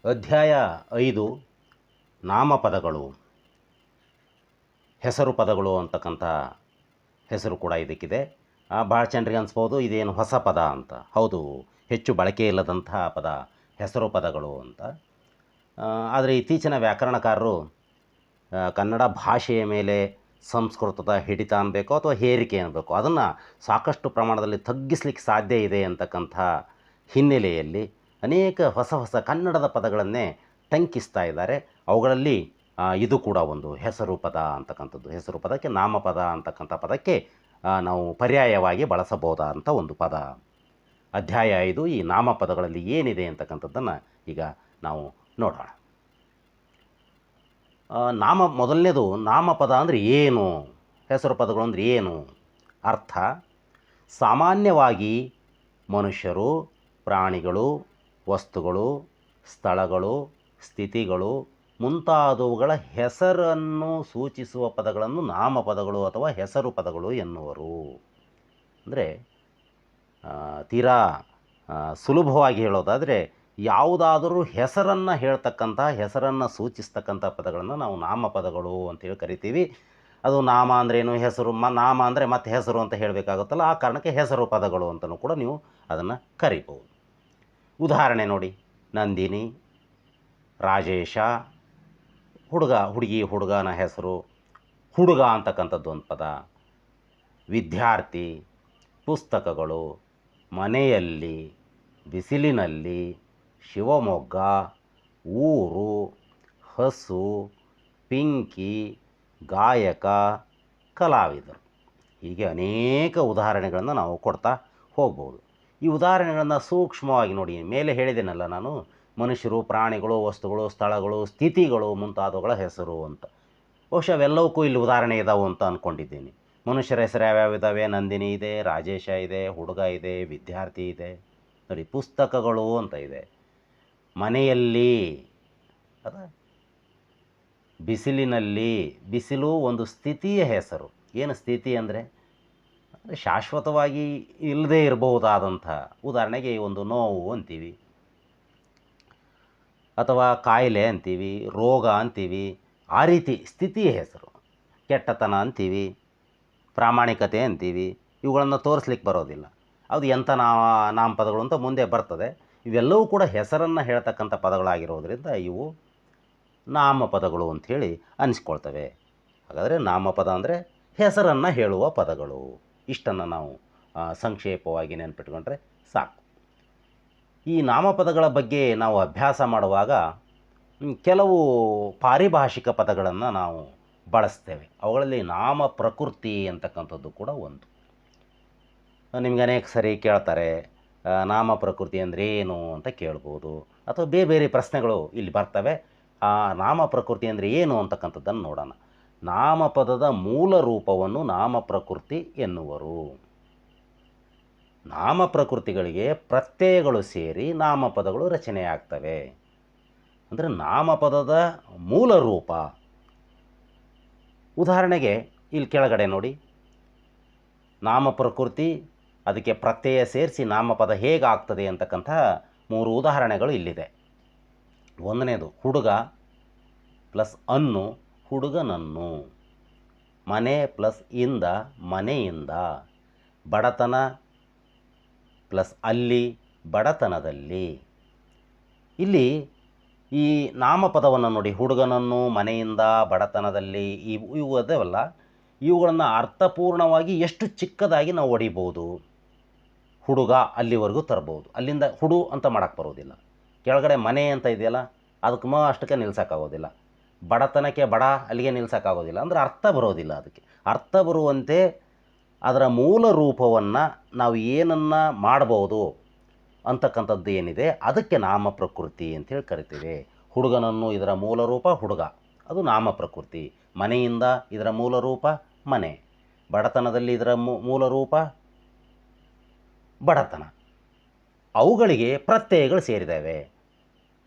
ಅಧ್ಯಾಯ 5 ನಾಮಪದಗಳು. ಹೆಸರು ಪದಗಳು ಅಂತಕ್ಕಂಥ ಹೆಸರು ಕೂಡ ಇದಕ್ಕಿದೆ. ಭಾಳ ಜನರಿಗೆ ಅನಿಸ್ಬೋದು ಇದೇನು ಹೊಸ ಪದ ಅಂತ. ಹೌದು, ಹೆಚ್ಚು ಬಳಕೆ ಇಲ್ಲದಂತಹ ಪದ ಹೆಸರು ಪದಗಳು ಅಂತ. ಆದರೆ ಇತ್ತೀಚಿನ ವ್ಯಾಕರಣಕಾರರು ಕನ್ನಡ ಭಾಷೆಯ ಮೇಲೆ ಸಂಸ್ಕೃತದ ಹಿಡಿತ ಅನ್ನಬೇಕು ಅಥವಾ ಹೇರಿಕೆ ಅನ್ನಬೇಕು, ಅದನ್ನು ಸಾಕಷ್ಟು ಪ್ರಮಾಣದಲ್ಲಿ ತಗ್ಗಿಸ್ಲಿಕ್ಕೆ ಸಾಧ್ಯ ಇದೆ ಅಂತಕ್ಕಂಥ ಹಿನ್ನೆಲೆಯಲ್ಲಿ ಅನೇಕ ಹೊಸ ಹೊಸ ಕನ್ನಡದ ಪದಗಳನ್ನೇ ಟಂಕಿಸ್ತಾ ಇದ್ದಾರೆ. ಅವುಗಳಲ್ಲಿ ಇದು ಕೂಡ ಒಂದು ಹೆಸರು ಪದ ಅಂತಕ್ಕಂಥದ್ದು. ಹೆಸರು ಪದಕ್ಕೆ ನಾಮಪದ ಅಂತಕ್ಕಂಥ ಪದಕ್ಕೆ ನಾವು ಪರ್ಯಾಯವಾಗಿ ಬಳಸಬಹುದಾದಂಥ ಒಂದು ಪದ. ಅಧ್ಯಾಯ 5 ಈ ನಾಮಪದಗಳಲ್ಲಿ ಏನಿದೆ ಅಂತಕ್ಕಂಥದ್ದನ್ನು ಈಗ ನಾವು ನೋಡೋಣ. ಮೊದಲನೇದು ನಾಮಪದ ಅಂದರೆ ಏನು, ಹೆಸರು ಪದಗಳು ಅಂದರೆ ಏನು? ಅರ್ಥ: ಸಾಮಾನ್ಯವಾಗಿ ಮನುಷ್ಯರು, ಪ್ರಾಣಿಗಳು, ವಸ್ತುಗಳು, ಸ್ಥಳಗಳು, ಸ್ಥಿತಿಗಳು ಮುಂತಾದವುಗಳ ಹೆಸರನ್ನು ಸೂಚಿಸುವ ಪದಗಳನ್ನು ನಾಮಪದಗಳು ಅಥವಾ ಹೆಸರು ಪದಗಳು ಎನ್ನುವರು. ಅಂದರೆ ತೀರಾ ಸುಲಭವಾಗಿ ಹೇಳೋದಾದರೆ, ಯಾವುದಾದರೂ ಹೆಸರನ್ನು ಹೇಳ್ತಕ್ಕಂಥ, ಹೆಸರನ್ನು ಸೂಚಿಸ್ತಕ್ಕಂಥ ಪದಗಳನ್ನು ನಾವು ನಾಮಪದಗಳು ಅಂತೇಳಿ ಕರಿತೀವಿ. ಅದು ನಾಮ ಅಂದ್ರೇನು, ಹೆಸರು ನಾಮ ಅಂದರೆ ಮತ್ತೆ ಹೆಸರು ಅಂತ ಹೇಳಬೇಕಾಗುತ್ತಲ್ಲ, ಆ ಕಾರಣಕ್ಕೆ ಹೆಸರು ಪದಗಳು ಅಂತಲೂ ಕೂಡ ನೀವು ಅದನ್ನು ಕರಿಬೋದು. ಉದಾಹರಣೆ ನೋಡಿ: ನಂದಿನಿ, ರಾಜೇಶ, ಹುಡುಗ, ಹುಡುಗಿ, ಹುಡುಗನ ಹೆಸರು, ಹುಡುಗ ಅಂತಕ್ಕಂಥದ್ದು ಒಂದು ಪದ. ವಿದ್ಯಾರ್ಥಿ, ಪುಸ್ತಕಗಳು, ಮನೆಯಲ್ಲಿ, ಬಿಸಿಲಿನಲ್ಲಿ, ಶಿವಮೊಗ್ಗ, ಊರು, ಹಸು, ಪಿಂಕಿ, ಗಾಯಕ, ಕಲಾವಿದರು. ಹೀಗೆ ಅನೇಕ ಉದಾಹರಣೆಗಳನ್ನು ನಾವು ಕೊಡ್ತಾ ಹೋಗ್ಬೋದು. ಈ ಉದಾಹರಣೆಗಳನ್ನು ಸೂಕ್ಷ್ಮವಾಗಿ ನೋಡಿ. ಮೇಲೆ ಹೇಳಿದ್ದೇನಲ್ಲ ನಾನು, ಮನುಷ್ಯರು, ಪ್ರಾಣಿಗಳು, ವಸ್ತುಗಳು, ಸ್ಥಳಗಳು, ಸ್ಥಿತಿಗಳು ಮುಂತಾದವುಗಳ ಹೆಸರು ಅಂತ. ಬಹುಶಃ ಅವೆಲ್ಲವಕ್ಕೂ ಇಲ್ಲಿ ಉದಾಹರಣೆ ಇದ್ದಾವೆ ಅಂತ ಅಂದ್ಕೊಂಡಿದ್ದೀನಿ. ಮನುಷ್ಯರ ಹೆಸರು ಯಾವ್ಯಾವ ಇದ್ದಾವೆ? ನಂದಿನಿ ಇದೆ, ರಾಜೇಶ ಇದೆ, ಹುಡುಗ ಇದೆ, ವಿದ್ಯಾರ್ಥಿ ಇದೆ. ನೋಡಿ, ಪುಸ್ತಕಗಳು ಅಂತ ಇದೆ, ಮನೆಯಲ್ಲಿ, ಅದ ಬಿಸಿಲಿನಲ್ಲಿ. ಬಿಸಿಲು ಒಂದು ಸ್ಥಿತಿಯ ಹೆಸರು. ಏನು ಸ್ಥಿತಿ ಅಂದರೆ ಶಾಶ್ವತವಾಗಿ ಇಲ್ಲದೇ ಇರಬಹುದಾದಂಥ, ಉದಾಹರಣೆಗೆ ಒಂದು ನೋವು ಅಂತೀವಿ, ಅಥವಾ ಕಾಯಿಲೆ ಅಂತೀವಿ, ರೋಗ ಅಂತೀವಿ. ಆ ರೀತಿ ಸ್ಥಿತಿಯ ಹೆಸರು. ಕೆಟ್ಟತನ ಅಂತೀವಿ, ಪ್ರಾಮಾಣಿಕತೆ ಅಂತೀವಿ. ಇವುಗಳನ್ನು ತೋರಿಸ್ಲಿಕ್ಕೆ ಬರೋದಿಲ್ಲ. ಅದು ಎಂಥ ನಾಮಪದಗಳು ಅಂತ ಮುಂದೆ ಬರ್ತದೆ. ಇವೆಲ್ಲವೂ ಕೂಡ ಹೆಸರನ್ನು ಹೇಳ್ತಕ್ಕಂಥ ಪದಗಳಾಗಿರೋದ್ರಿಂದ ಇವು ನಾಮಪದಗಳು ಅಂಥೇಳಿ ಅನಿಸ್ಕೊಳ್ತವೆ. ಹಾಗಾದರೆ ನಾಮಪದ ಅಂದರೆ ಹೆಸರನ್ನು ಹೇಳುವ ಪದಗಳು. ಇಷ್ಟನ್ನು ನಾವು ಸಂಕ್ಷೇಪವಾಗಿ ನೆನಪಿಟ್ಕೊಂಡ್ರೆ ಸಾಕು. ಈ ನಾಮಪದಗಳ ಬಗ್ಗೆ ನಾವು ಅಭ್ಯಾಸ ಮಾಡುವಾಗ ಕೆಲವು ಪಾರಿಭಾಷಿಕ ಪದಗಳನ್ನು ನಾವು ಬಳಸ್ತೇವೆ. ಅವುಗಳಲ್ಲಿ ನಾಮ ಪ್ರಕೃತಿ ಅಂತಕ್ಕಂಥದ್ದು ಕೂಡ ಒಂದು. ನಿಮ್ಗೆ ಅನೇಕ ಸರಿ ಕೇಳ್ತಾರೆ, ನಾಮ ಪ್ರಕೃತಿ ಅಂದರೆ ಏನು ಅಂತ ಕೇಳ್ಬೋದು, ಅಥವಾ ಬೇರೆ ಬೇರೆ ಪ್ರಶ್ನೆಗಳು ಇಲ್ಲಿ ಬರ್ತವೆ. ಆ ನಾಮ ಪ್ರಕೃತಿ ಅಂದರೆ ಏನು ಅಂತಕ್ಕಂಥದ್ದನ್ನು ನೋಡೋಣ. ನಾಮಪದದ ಮೂಲ ರೂಪವನ್ನು ನಾಮ ಪ್ರಕೃತಿ ಎನ್ನುವರು. ನಾಮ ಪ್ರಕೃತಿಗಳಿಗೆ ಪ್ರತ್ಯಯಗಳು ಸೇರಿ ನಾಮಪದಗಳು ರಚನೆಯಾಗ್ತವೆ. ಅಂದರೆ ನಾಮಪದದ ಮೂಲ ರೂಪ. ಉದಾಹರಣೆಗೆ ಇಲ್ಲಿ ಕೆಳಗಡೆ ನೋಡಿ, ನಾಮ ಪ್ರಕೃತಿ, ಅದಕ್ಕೆ ಪ್ರತ್ಯಯ ಸೇರಿಸಿ ನಾಮಪದ ಹೇಗಾಗ್ತದೆ ಅಂತಕ್ಕಂಥ 3 ಉದಾಹರಣೆಗಳು ಇಲ್ಲಿದೆ. ಒಂದನೇದು ಹುಡುಗ ಪ್ಲಸ್ ಅನ್ನು, ಹುಡುಗನನ್ನು. ಮನೆ ಪ್ಲಸ್ ಇಂದ, ಮನೆಯಿಂದ. ಬಡತನ ಪ್ಲಸ್ ಅಲ್ಲಿ, ಬಡತನದಲ್ಲಿ. ಇಲ್ಲಿ ಈ ನಾಮಪದವನ್ನು ನೋಡಿ, ಹುಡುಗನನ್ನು, ಮನೆಯಿಂದ, ಬಡತನದಲ್ಲಿ, ಇವು ಅದಾವಲ್ಲ, ಇವುಗಳನ್ನು ಅರ್ಥಪೂರ್ಣವಾಗಿ ಎಷ್ಟು ಚಿಕ್ಕದಾಗಿ ನಾವು ಹೊಡಿಬೋದು. ಹುಡುಗ ಅಲ್ಲಿವರೆಗೂ ತರ್ಬೋದು, ಅಲ್ಲಿಂದ ಹುಡು ಅಂತ ಮಾಡೋಕ್ಕೆ ಬರೋದಿಲ್ಲ. ಕೆಳಗಡೆ ಮನೆ ಅಂತ ಇದೆಯಲ್ಲ, ಅದಕ್ಕೆ ಅಷ್ಟಕ್ಕೆ ನಿಲ್ಸೋಕ್ಕಾಗೋದಿಲ್ಲ. ಬಡತನಕ್ಕೆ ಬಡ ಅಲ್ಲಿಗೆ ನಿಲ್ಸೋಕ್ಕಾಗೋದಿಲ್ಲ. ಅಂದರೆ ಅರ್ಥ ಬರೋದಿಲ್ಲ. ಅದಕ್ಕೆ ಅರ್ಥ ಬರುವಂತೆ ಅದರ ಮೂಲ ರೂಪವನ್ನು ನಾವು ಏನನ್ನು ಮಾಡ್ಬೋದು ಅಂತಕ್ಕಂಥದ್ದು ಏನಿದೆ ಅದಕ್ಕೆ ನಾಮ ಪ್ರಕೃತಿ ಅಂತೇಳಿ ಕರಿತೀವಿ. ಹುಡುಗನನ್ನು ಇದರ ಮೂಲ ರೂಪ ಹುಡುಗ, ಅದು ನಾಮ ಪ್ರಕೃತಿ. ಮನೆಯಿಂದ ಇದರ ಮೂಲ ರೂಪ ಮನೆ. ಬಡತನದಲ್ಲಿ ಇದರ ಮೂಲ ರೂಪ ಬಡತನ. ಅವುಗಳಿಗೆ ಪ್ರತ್ಯಯಗಳು ಸೇರಿದ್ದಾವೆ.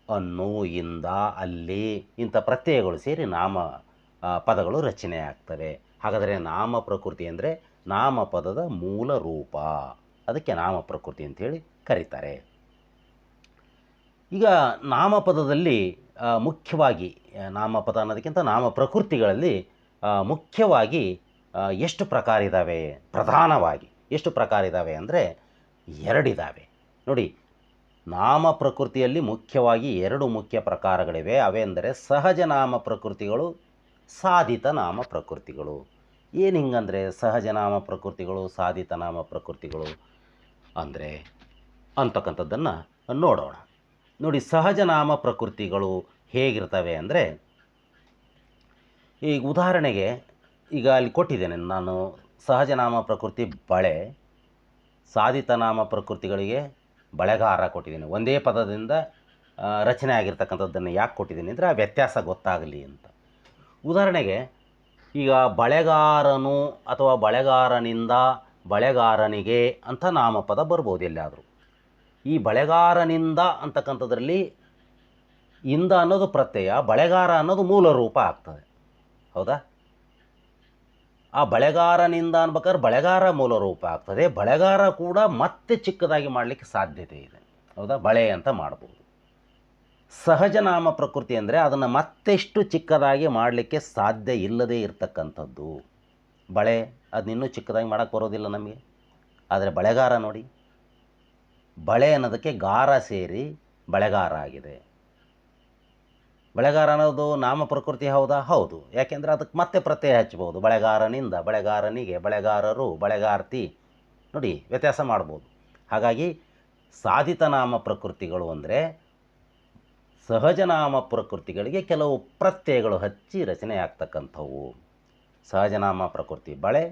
ಅನ್ನು, ಇಂದ, ಅಲ್ಲಿ ಇಂಥ ಪ್ರತ್ಯಯಗಳು ಸೇರಿ ನಾಮ ಪದಗಳು ರಚನೆ ಆಗ್ತವೆ. ಹಾಗಾದರೆ ನಾಮ ಪ್ರಕೃತಿ ಅಂದರೆ ನಾಮಪದದ ಮೂಲ ರೂಪ. ಅದಕ್ಕೆ ನಾಮ ಪ್ರಕೃತಿ ಅಂಥೇಳಿ ಕರೀತಾರೆ. ಈಗ ನಾಮಪದದಲ್ಲಿ ಮುಖ್ಯವಾಗಿ ನಾಮಪದ ಅನ್ನೋದಕ್ಕಿಂತ ನಾಮ ಪ್ರಕೃತಿಗಳಲ್ಲಿ ಮುಖ್ಯವಾಗಿ ಎಷ್ಟು ಪ್ರಕಾರ ಇದ್ದಾವೆ, ಪ್ರಧಾನವಾಗಿ ಎಷ್ಟು ಪ್ರಕಾರ ಇದ್ದಾವೆ ಅಂದರೆ ಎರಡಿದ್ದಾವೆ ನೋಡಿ. ನಾಮ ಪ್ರಕೃತಿಯಲ್ಲಿ ಮುಖ್ಯವಾಗಿ ಎರಡು ಮುಖ್ಯ ಪ್ರಕಾರಗಳಿವೆ. ಅವೆಂದರೆ ಸಹಜ ನಾಮ ಪ್ರಕೃತಿಗಳು, ಸಾಧಿತ ನಾಮ ಪ್ರಕೃತಿಗಳು. ಏನು ಹಿಂಗಂದರೆ ಸಹಜ ನಾಮ ಪ್ರಕೃತಿಗಳು, ಸಾಧಿತ ನಾಮ ಪ್ರಕೃತಿಗಳು ಅಂದರೆ ಅಂತಕ್ಕಂಥದ್ದನ್ನು ನೋಡೋಣ. ನೋಡಿ, ಸಹಜ ನಾಮ ಪ್ರಕೃತಿಗಳು ಹೇಗಿರ್ತವೆ ಅಂದರೆ, ಈಗ ಉದಾಹರಣೆಗೆ ಈಗ ಅಲ್ಲಿ ಕೊಟ್ಟಿದ್ದೇನೆ ನಾನು. ಸಹಜ ನಾಮ ಪ್ರಕೃತಿ ಬಳೆ, ಸಾಧಿತ ನಾಮ ಪ್ರಕೃತಿಗಳಿಗೆ ಬಳೆಗಾರ ಕೊಟ್ಟಿದ್ದೀನಿ. ಒಂದೇ ಪದದಿಂದ ರಚನೆ ಆಗಿರ್ತಕ್ಕಂಥದ್ದನ್ನು ಯಾಕೆ ಕೊಟ್ಟಿದ್ದೀನಿ ಅಂದರೆ ಆ ವ್ಯತ್ಯಾಸ ಗೊತ್ತಾಗಲಿ ಅಂತ. ಉದಾಹರಣೆಗೆ ಈಗ ಬಳೆಗಾರನು ಅಥವಾ ಬಳೆಗಾರನಿಂದ ಬಳೆಗಾರನಿಗೆ ಅಂತ ನಾಮಪದ ಬರ್ಬೋದು ಎಲ್ಲಾದರೂ. ಈ ಬಳೆಗಾರನಿಂದ ಅಂತಕ್ಕಂಥದ್ರಲ್ಲಿ ಇಂದ ಅನ್ನೋದು ಪ್ರತ್ಯಯ, ಬಳೆಗಾರ ಅನ್ನೋದು ಮೂಲ ರೂಪ ಆಗ್ತದೆ. ಹೌದಾ? ಆ ಬಳೆಗಾರನಿಂದ ಅನ್ಬೇಕಾದ್ರೆ ಬಳೆಗಾರ ಮೂಲ ರೂಪ ಆಗ್ತದೆ. ಬಳೆಗಾರ ಕೂಡ ಮತ್ತೆ ಚಿಕ್ಕದಾಗಿ ಮಾಡಲಿಕ್ಕೆ ಸಾಧ್ಯತೆ ಇದೆ. ಹೌದಾ? ಬಳೆ ಅಂತ ಮಾಡ್ಬೋದು. ಸಹಜ ನಾಮ ಪ್ರಕೃತಿ ಅಂದರೆ ಅದನ್ನು ಮತ್ತೆಷ್ಟು ಚಿಕ್ಕದಾಗಿ ಮಾಡಲಿಕ್ಕೆ ಸಾಧ್ಯ ಇಲ್ಲದೇ ಇರತಕ್ಕಂಥದ್ದು. ಬಳೆ ಅದನ್ನಿನ್ನೂ ಚಿಕ್ಕದಾಗಿ ಮಾಡೋಕ್ಕೆ ಬರೋದಿಲ್ಲ ನಮಗೆ. ಆದರೆ ಬಳೆಗಾರ ನೋಡಿ, ಬಳೆ ಅನ್ನೋದಕ್ಕೆ ಗಾರ ಸೇರಿ ಬಳೆಗಾರ ಆಗಿದೆ. ಬಳೆಗಾರ ಅನ್ನೋದು ನಾಮ ಪ್ರಕೃತಿ ಹೌದಾ? ಹೌದು. ಯಾಕೆಂದರೆ ಅದಕ್ಕೆ ಮತ್ತೆ ಪ್ರತ್ಯಯ ಹಚ್ಬೋದು. ಬಳೆಗಾರನಿಂದ ಬಳೆಗಾರನಿಗೆ, ಬಳೆಗಾರರು, ಬಳೆಗಾರ್ತಿ, ನೋಡಿ ವ್ಯತ್ಯಾಸ ಮಾಡ್ಬೋದು. ಹಾಗಾಗಿ ಸಾಧಿತ ನಾಮ ಪ್ರಕೃತಿಗಳು ಅಂದರೆ ಸಹಜ ನಾಮ ಪ್ರಕೃತಿಗಳಿಗೆ ಕೆಲವು ಪ್ರತ್ಯಯಗಳು ಹಚ್ಚಿ ರಚನೆ ಆಗ್ತಕ್ಕಂಥವು. ಸಹಜ ನಾಮ ಪ್ರಕೃತಿ ಬಳೆ,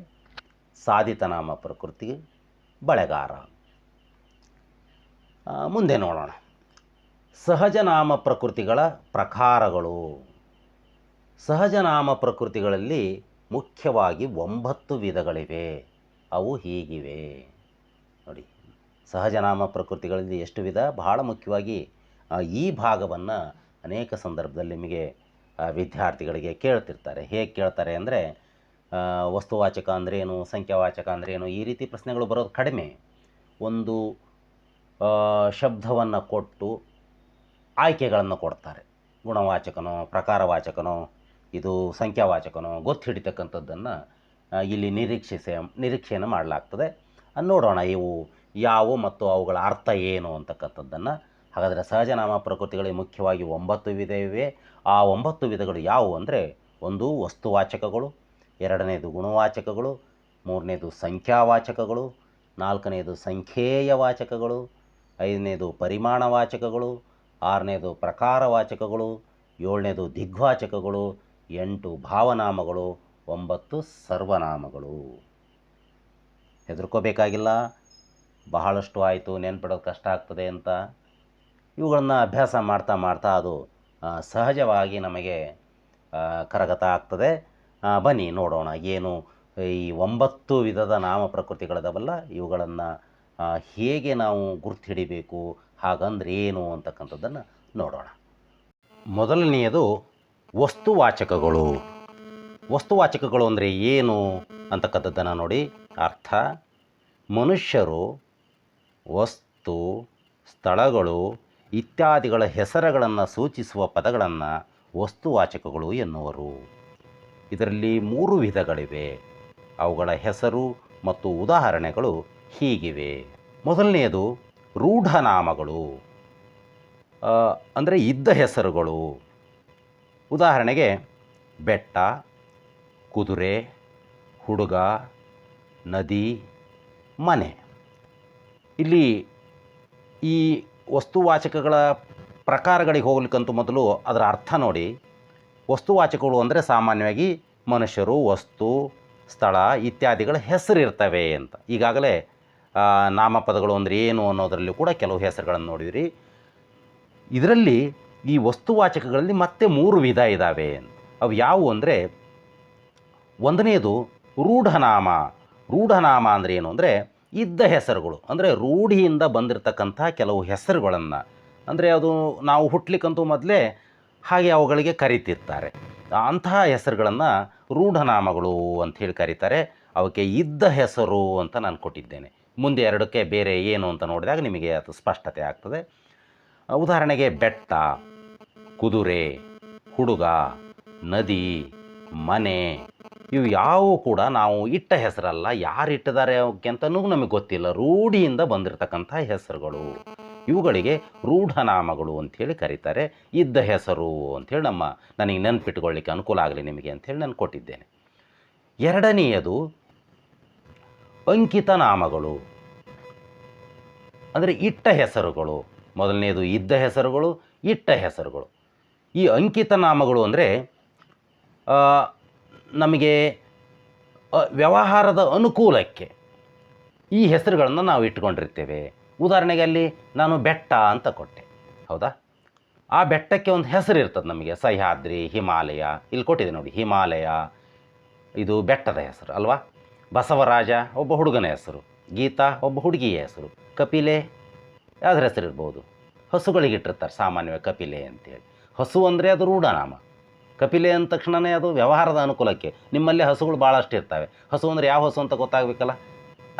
ಸಾಧಿತ ನಾಮ ಪ್ರಕೃತಿ ಬಳೆಗಾರ. ಮುಂದೆ ನೋಡೋಣ. ಸಹಜ ನಾಮ ಪ್ರಕೃತಿಗಳ ಪ್ರಕಾರಗಳು. ಸಹಜ ನಾಮ ಪ್ರಕೃತಿಗಳಲ್ಲಿ ಮುಖ್ಯವಾಗಿ 9 ವಿಧಗಳಿವೆ. ಅವು ಹೀಗಿವೆ ನೋಡಿ. ಸಹಜ ನಾಮ ಪ್ರಕೃತಿಗಳಲ್ಲಿ ಎಷ್ಟು ವಿಧ? ಬಹಳ ಮುಖ್ಯವಾಗಿ ಈ ಭಾಗವನ್ನು ಅನೇಕ ಸಂದರ್ಭದಲ್ಲಿ ನಿಮಗೆ ವಿದ್ಯಾರ್ಥಿಗಳಿಗೆ ಕೇಳ್ತಿರ್ತಾರೆ. ಹೇಗೆ ಕೇಳ್ತಾರೆ ಅಂದರೆ, ವಸ್ತುವಾಚಕ ಅಂದ್ರೇನು, ಸಂಖ್ಯಾವಾಚಕ ಅಂದ್ರೇನು, ಈ ರೀತಿ ಪ್ರಶ್ನೆಗಳು ಬರೋದು ಕಡಿಮೆ. ಒಂದು ಶಬ್ದವನ್ನು ಕೊಟ್ಟು ಆಯ್ಕೆಗಳನ್ನು ಕೊಡ್ತಾರೆ. ಗುಣವಾಚಕನೋ, ಪ್ರಕಾರವಾಚಕನೋ, ಇದು ಸಂಖ್ಯಾವಾಚಕನೋ ಗೊತ್ತು ಹಿಡಿತಕ್ಕಂಥದ್ದನ್ನು ಇಲ್ಲಿ ನಿರೀಕ್ಷೆಯನ್ನು ಮಾಡಲಾಗ್ತದೆ. ನೋಡೋಣ ಇವು ಯಾವುವು ಮತ್ತು ಅವುಗಳ ಅರ್ಥ ಏನು ಅಂತಕ್ಕಂಥದ್ದನ್ನು. ಹಾಗಾದರೆ ಸಹಜನಾಮ ಪ್ರಕೃತಿಗಳಿಗೆ ಮುಖ್ಯವಾಗಿ 9 ವಿಧ ಇವೆ. ಆ 9 ವಿಧಗಳು ಯಾವುವು ಅಂದರೆ, ಒಂದು ವಸ್ತುವಾಚಕಗಳು, ಎರಡನೇದು ಗುಣವಾಚಕಗಳು, ಮೂರನೇದು ಸಂಖ್ಯಾವಾಚಕಗಳು, ನಾಲ್ಕನೇದು ಸಂಖ್ಯೇಯ ವಾಚಕಗಳು, ಐದನೇದು ಪರಿಮಾಣವಾಚಕಗಳು, ಆರನೇದು ಪ್ರಕಾರವಾಚಕಗಳು, ಏಳನೇದು ದಿಗ್ವಾಚಕಗಳು, 8 ಭಾವನಾಮಗಳು, 9 ಸರ್ವನಾಮಗಳು. ಹೆದರ್ಕೋಬೇಕಾಗಿಲ್ಲ, ಬಹಳಷ್ಟು ಆಯಿತು, ನೆನ್ಪಿಡೋದು ಕಷ್ಟ ಆಗ್ತದೆ ಅಂತ. ಇವುಗಳನ್ನು ಅಭ್ಯಾಸ ಮಾಡ್ತಾ ಮಾಡ್ತಾ ಅದು ಸಹಜವಾಗಿ ನಮಗೆ ಕರಗತ ಆಗ್ತದೆ. ಬನ್ನಿ ನೋಡೋಣ ಏನು ಈ 9 ವಿಧದ ನಾಮ ಪ್ರಕೃತಿಗಳಿದಾವಲ್ಲ, ಇವುಗಳನ್ನು ಹೇಗೆ ನಾವು ಗುರ್ತು ಹಿಡಿಬೇಕು, ಹಾಗಂದ್ರೆ ಏನು ಅಂತಕ್ಕಂಥದ್ದನ್ನು ನೋಡೋಣ. ಮೊದಲನೆಯದು ವಸ್ತುವಾಚಕಗಳು. ವಸ್ತುವಾಚಕಗಳು ಅಂದರೆ ಏನು ಅಂತಕ್ಕಂಥದ್ದನ್ನು ನೋಡಿ. ಅರ್ಥ: ಮನುಷ್ಯರು, ವಸ್ತು, ಸ್ಥಳಗಳು ಇತ್ಯಾದಿಗಳ ಹೆಸರುಗಳನ್ನು ಸೂಚಿಸುವ ಪದಗಳನ್ನು ವಸ್ತುವಾಚಕಗಳು ಎನ್ನುವರು. ಇದರಲ್ಲಿ 3 ವಿಧಗಳಿವೆ. ಅವುಗಳ ಹೆಸರು ಮತ್ತು ಉದಾಹರಣೆಗಳು ಹೀಗಿವೆ. ಮೊದಲನೆಯದು ರೂಢನಾಮಗಳು, ಅಂದರೆ ಇದ್ದ ಹೆಸರುಗಳು. ಉದಾಹರಣೆಗೆ ಬೆಟ್ಟ, ಕುದುರೆ, ಹುಡುಗ, ನದಿ, ಮನೆ. ಇಲ್ಲಿ ಈ ವಸ್ತುವಾಚಕಗಳ ಪ್ರಕಾರಗಳಿಗೆ ಹೋಗ್ಲಿಕ್ಕಂತೂ ಮೊದಲು ಅದರ ಅರ್ಥ ನೋಡಿ. ವಸ್ತುವಾಚಕಗಳು ಅಂದರೆ ಸಾಮಾನ್ಯವಾಗಿ ಮನುಷ್ಯರು, ವಸ್ತು, ಸ್ಥಳ ಇತ್ಯಾದಿಗಳ ಹೆಸರು ಇರ್ತವೆ ಅಂತ. ಈಗಾಗಲೇ ನಾಮಪದಗಳು ಅಂದರೆ ಏನು ಅನ್ನೋದರಲ್ಲಿ ಕೂಡ ಕೆಲವು ಹೆಸರುಗಳನ್ನು ನೋಡಿದ್ರಿ. ಇದರಲ್ಲಿ ಈ ವಸ್ತುವಾಚಕಗಳಲ್ಲಿ ಮತ್ತೆ 3 ವಿಧ ಇದ್ದಾವೆ. ಅವು ಯಾವುವು ಅಂದರೆ, ಒಂದನೆಯದು ರೂಢನಾಮ. ರೂಢನಾಮ ಅಂದರೆ ಏನು ಅಂದರೆ, ಇದ್ದ ಹೆಸರುಗಳು, ಅಂದರೆ ರೂಢಿಯಿಂದ ಬಂದಿರತಕ್ಕಂಥ ಕೆಲವು ಹೆಸರುಗಳನ್ನು, ಅಂದರೆ ಅದು ನಾವು ಹುಟ್ಟಲಿಕ್ಕಂತೂ ಮೊದಲೇ ಹಾಗೆ ಅವುಗಳಿಗೆ ಕರೀತಿರ್ತಾರೆ. ಅಂತಹ ಹೆಸರುಗಳನ್ನು ರೂಢನಾಮಗಳು ಅಂಥೇಳಿ ಕರೀತಾರೆ. ಅವಕ್ಕೆ ಇದ್ದ ಹೆಸರು ಅಂತ ನಾನು ಕೊಟ್ಟಿದ್ದೇನೆ. ಮುಂದೆ ಎರಡಕ್ಕೆ ಬೇರೆ ಏನು ಅಂತ ನೋಡಿದಾಗ ನಿಮಗೆ ಅದು ಸ್ಪಷ್ಟತೆ ಆಗ್ತದೆ. ಉದಾಹರಣೆಗೆ ಬೆಟ್ಟ, ಕುದುರೆ, ಹುಡುಗ, ನದಿ, ಮನೆ, ಇವು ಯಾವುವು ಕೂಡ ನಾವು ಇಟ್ಟ ಹೆಸರಲ್ಲ. ಯಾರು ಇಟ್ಟಿದ್ದಾರೆ ಅವಕ್ಕೆ ಅಂತಲೂ ನಮಗೆ ಗೊತ್ತಿಲ್ಲ. ರೂಢಿಯಿಂದ ಬಂದಿರತಕ್ಕಂಥ ಹೆಸರುಗಳು. ಇವುಗಳಿಗೆ ರೂಢನಾಮಗಳು ಅಂಥೇಳಿ ಕರೀತಾರೆ. ಇದ್ದ ಹೆಸರು ಅಂಥೇಳಿ ನನಗೆ ನೆನಪಿಟ್ಕೊಳ್ಳಿಕ್ಕೆ ಅನುಕೂಲ ಆಗಲಿ ನಿಮಗೆ ಅಂಥೇಳಿ ನಾನು ಕೊಟ್ಟಿದ್ದೇನೆ. ಎರಡನೆಯದು ಅಂಕಿತ ನಾಮಗಳು, ಅಂದರೆ ಇಟ್ಟ ಹೆಸರುಗಳು. ಮೊದಲನೆಯದು ಇದ್ದ ಹೆಸರುಗಳು, ಇಟ್ಟ ಹೆಸರುಗಳು. ಈ ಅಂಕಿತ ನಾಮಗಳು ಅಂದರೆ ನಮಗೆ ವ್ಯವಹಾರದ ಅನುಕೂಲಕ್ಕೆ ಈ ಹೆಸರುಗಳನ್ನು ನಾವು ಇಟ್ಕೊಂಡಿರ್ತೇವೆ. ಉದಾಹರಣೆಗೆ ಅಲ್ಲಿ ನಾನು ಬೆಟ್ಟ ಅಂತ ಕೊಟ್ಟೆ, ಹೌದಾ? ಆ ಬೆಟ್ಟಕ್ಕೆ ಒಂದು ಹೆಸರು ಇರ್ತದೆ ನಮಗೆ. ಸಹ್ಯಾದ್ರಿ, ಹಿಮಾಲಯ, ಇಲ್ಲಿ ಕೊಟ್ಟಿದೆ ನೋಡಿ, ಹಿಮಾಲಯ ಇದು ಬೆಟ್ಟದ ಹೆಸರು ಅಲ್ವಾ? ಬಸವರಾಜ ಒಬ್ಬ ಹುಡುಗನ ಹೆಸರು, ಗೀತಾ ಒಬ್ಬ ಹುಡುಗಿಯ ಹೆಸರು, ಕಪಿಲೆ ಯಾವ್ದ್ರ ಹೆಸರು ಇರ್ಬೋದು? ಹಸುಗಳಿಗೆ ಇಟ್ಟಿರ್ತಾರೆ ಸಾಮಾನ್ಯವಾಗಿ ಕಪಿಲೆ ಅಂತೇಳಿ. ಹಸು ಅಂದರೆ ಅದು ರೂಢನಾಮ. ಕಪಿಲೆ ಅಂದ ತಕ್ಷಣವೇ ಅದು ವ್ಯವಹಾರದ ಅನುಕೂಲಕ್ಕೆ. ನಿಮ್ಮಲ್ಲಿ ಹಸುಗಳು ಭಾಳಷ್ಟು ಇರ್ತವೆ. ಹಸು ಅಂದರೆ ಯಾವ ಹಸು ಅಂತ ಗೊತ್ತಾಗಬೇಕಲ್ಲ,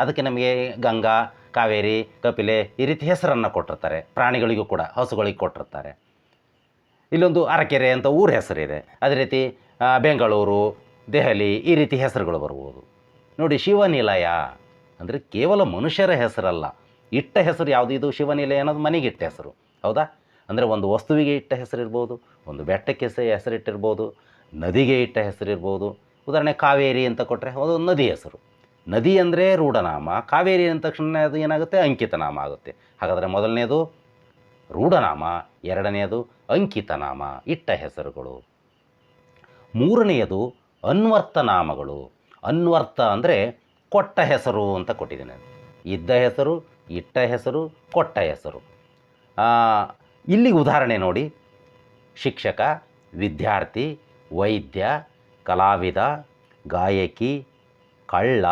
ಅದಕ್ಕೆ ನಮಗೆ ಗಂಗಾ, ಕಾವೇರಿ, ಕಪಿಲೆ ಈ ರೀತಿ ಹೆಸರನ್ನು ಕೊಟ್ಟಿರ್ತಾರೆ. ಪ್ರಾಣಿಗಳಿಗೂ ಕೂಡ ಹಸುಗಳಿಗೆ ಕೊಟ್ಟಿರ್ತಾರೆ. ಇಲ್ಲೊಂದು ಅರಕೆರೆ ಅಂತ ಊರ ಹೆಸರಿದೆ. ಅದೇ ರೀತಿ ಬೆಂಗಳೂರು, ದೆಹಲಿ ಈ ರೀತಿ ಹೆಸರುಗಳು ಬರ್ಬೋದು ನೋಡಿ. ಶಿವನಿಲಯ ಅಂದರೆ ಕೇವಲ ಮನುಷ್ಯರ ಹೆಸರಲ್ಲ, ಇಟ್ಟ ಹೆಸರು ಯಾವುದು? ಇದು ಶಿವನಿಲಯ ಅನ್ನೋದು ಮನೆಗೆ ಇಟ್ಟ ಹೆಸರು, ಹೌದಾ? ಅಂದರೆ ಒಂದು ವಸ್ತುವಿಗೆ ಇಟ್ಟ ಹೆಸರಿರ್ಬೋದು, ಒಂದು ಬೆಟ್ಟಕ್ಕೆ ಹೆಸರಿಟ್ಟಿರ್ಬೋದು, ನದಿಗೆ ಇಟ್ಟ ಹೆಸರಿರ್ಬೋದು. ಉದಾಹರಣೆ ಕಾವೇರಿ ಅಂತ ಕೊಟ್ಟರೆ ಅದು ನದಿ ಹೆಸರು. ನದಿ ಅಂದರೆ ರೂಢನಾಮ, ಕಾವೇರಿ ಅಂದ ತಕ್ಷಣ ಅದು ಏನಾಗುತ್ತೆ? ಅಂಕಿತನಾಮ ಆಗುತ್ತೆ. ಹಾಗಾದರೆ ಮೊದಲನೇದು ರೂಢನಾಮ, ಎರಡನೆಯದು ಅಂಕಿತನಾಮ, ಇಟ್ಟ ಹೆಸರುಗಳು. ಮೂರನೆಯದು ಅನ್ವರ್ತನಾಮಗಳು. ಅನ್ವರ್ಥ ಅಂದರೆ ಕೊಟ್ಟ ಹೆಸರು ಅಂತ ಕೊಟ್ಟಿದ್ದೇನೆ. ಇದ್ದ ಹೆಸರು, ಇಟ್ಟ ಹೆಸರು, ಕೊಟ್ಟ ಹೆಸರು. ಇಲ್ಲಿ ಉದಾಹರಣೆ ನೋಡಿ: ಶಿಕ್ಷಕ, ವಿದ್ಯಾರ್ಥಿ, ವೈದ್ಯ, ಕಲಾವಿದ, ಗಾಯಕಿ, ಕಳ್ಳ,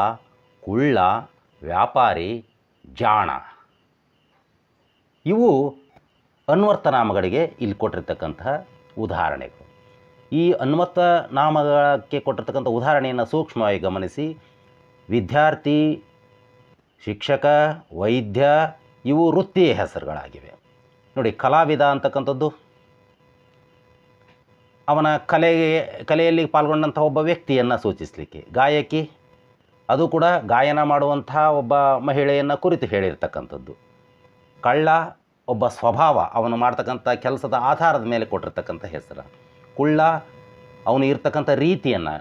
ಕುಳ್ಳ, ವ್ಯಾಪಾರಿ, ಜಾಣ. ಇವು ಅನ್ವರ್ತನಾಮಗಳಿಗೆ ಇಲ್ಲಿ ಕೊಟ್ಟಿರ್ತಕ್ಕಂತಹ ಉದಾಹರಣೆಗಳು. ಈ ಅನ್ವರ್ತನಾಮಕ್ಕೆ ಕೊಟ್ಟಿರ್ತಕ್ಕಂಥ ಉದಾಹರಣೆಯನ್ನು ಸೂಕ್ಷ್ಮವಾಗಿ ಗಮನಿಸಿ. ವಿದ್ಯಾರ್ಥಿ, ಶಿಕ್ಷಕ, ವೈದ್ಯ ಇವು ವೃತ್ತಿಯ ಹೆಸರುಗಳಾಗಿವೆ ನೋಡಿ. ಕಲಾವಿದ ಅಂತಕ್ಕಂಥದ್ದು ಅವನ ಕಲೆಯಲ್ಲಿ ಪಾಲ್ಗೊಂಡಂಥ ಒಬ್ಬ ವ್ಯಕ್ತಿಯನ್ನು ಸೂಚಿಸಲಿಕ್ಕೆ. ಗಾಯಕಿ ಅದು ಕೂಡ ಗಾಯನ ಮಾಡುವಂಥ ಒಬ್ಬ ಮಹಿಳೆಯನ್ನು ಕುರಿತು ಹೇಳಿರ್ತಕ್ಕಂಥದ್ದು. ಕಳ್ಳ ಒಬ್ಬ ಸ್ವಭಾವ, ಅವನು ಮಾಡ್ತಕ್ಕಂಥ ಕೆಲಸದ ಆಧಾರದ ಮೇಲೆ ಕೊಟ್ಟಿರ್ತಕ್ಕಂಥ ಹೆಸರು. ಕುಳ್ಳ ಅವನು ಇರ್ತಕ್ಕಂಥ ರೀತಿಯನ್ನು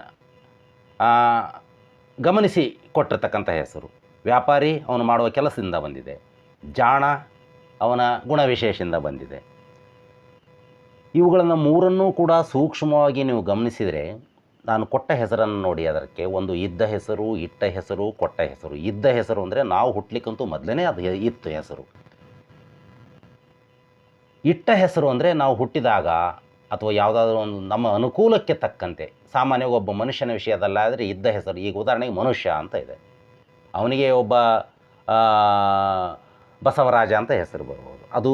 ಗಮನಿಸಿ ಕೊಟ್ಟಿರ್ತಕ್ಕಂಥ ಹೆಸರು. ವ್ಯಾಪಾರಿ ಅವನು ಮಾಡುವ ಕೆಲಸದಿಂದ ಬಂದಿದೆ. ಜಾಣ ಅವನ ಗುಣವಿಶೇಷದಿಂದ ಬಂದಿದೆ. ಇವುಗಳನ್ನು ಮೂರನ್ನೂ ಕೂಡ ಸೂಕ್ಷ್ಮವಾಗಿ ನೀವು ಗಮನಿಸಿದರೆ, ನಾನು ಕೊಟ್ಟ ಹೆಸರನ್ನು ನೋಡಿ. ಅದಕ್ಕೆ ಒಂದು ಇದ್ದ ಹೆಸರು, ಇಟ್ಟ ಹೆಸರು, ಕೊಟ್ಟ ಹೆಸರು. ಇದ್ದ ಹೆಸರು ಅಂದರೆ ನಾವು ಹುಟ್ಟಲಿಕ್ಕಂತೂ ಮೊದಲೇ ಅದು ಇತ್ತು ಹೆಸರು. ಇಟ್ಟ ಹೆಸರು ಅಂದರೆ ನಾವು ಹುಟ್ಟಿದಾಗ ಅಥವಾ ಯಾವುದಾದ್ರೂ ಒಂದು ನಮ್ಮ ಅನುಕೂಲಕ್ಕೆ ತಕ್ಕಂತೆ. ಸಾಮಾನ್ಯವಾಗಿ ಒಬ್ಬ ಮನುಷ್ಯನ ವಿಷಯದಲ್ಲಾದರೆ ಇದ್ದ ಹೆಸರು. ಈಗ ಉದಾಹರಣೆಗೆ ಮನುಷ್ಯ ಅಂತ ಇದೆ, ಅವನಿಗೆ ಒಬ್ಬ ಬಸವರಾಜ ಅಂತ ಹೆಸರು ಬರ್ಬೋದು. ಅದು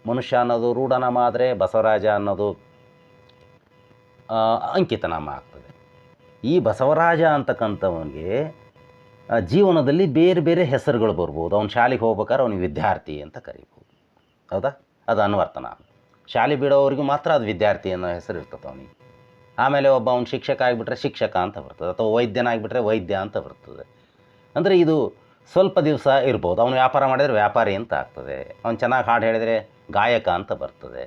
ಮನುಷ್ಯ ಅನ್ನೋದು ರೂಢನಾಮ ಆದರೆ, ಬಸವರಾಜ ಅನ್ನೋದು ಅಂಕಿತನಾಮ ಆಗ್ತದೆ. ಈ ಬಸವರಾಜ ಅಂತಕ್ಕಂಥವನಿಗೆ ಜೀವನದಲ್ಲಿ ಬೇರೆ ಬೇರೆ ಹೆಸರುಗಳು ಬರ್ಬೋದು. ಅವ್ನು ಶಾಲೆಗೆ ಹೋಗ್ಬೇಕಾದ್ರೆ ಅವನಿಗೆ ವಿದ್ಯಾರ್ಥಿ ಅಂತ ಕರಿಬೋದು, ಹೌದಾ? ಅದು ಅನ್ವರ್ತನಾಮ. ಶಾಲೆ ಬಿಡೋವ್ರಿಗೂ ಮಾತ್ರ ಅದು ವಿದ್ಯಾರ್ಥಿ ಅನ್ನೋ ಹೆಸರು ಇರ್ತದೆ ಅವನಿಗೆ. ಆಮೇಲೆ ಅವ್ನು ಶಿಕ್ಷಕ ಆಗಿಬಿಟ್ರೆ ಶಿಕ್ಷಕ ಅಂತ ಬರ್ತದೆ, ಅಥವಾ ವೈದ್ಯನಾಗಿಬಿಟ್ರೆ ವೈದ್ಯ ಅಂತ ಬರ್ತದೆ. ಅಂದರೆ ಇದು ಸ್ವಲ್ಪ ದಿವಸ ಇರ್ಬೋದು. ಅವನು ವ್ಯಾಪಾರ ಮಾಡಿದರೆ ವ್ಯಾಪಾರಿ ಅಂತ ಆಗ್ತದೆ. ಅವ್ನು ಚೆನ್ನಾಗಿ ಹಾಡು ಹೇಳಿದರೆ ಗಾಯಕ ಅಂತ ಬರ್ತದೆ.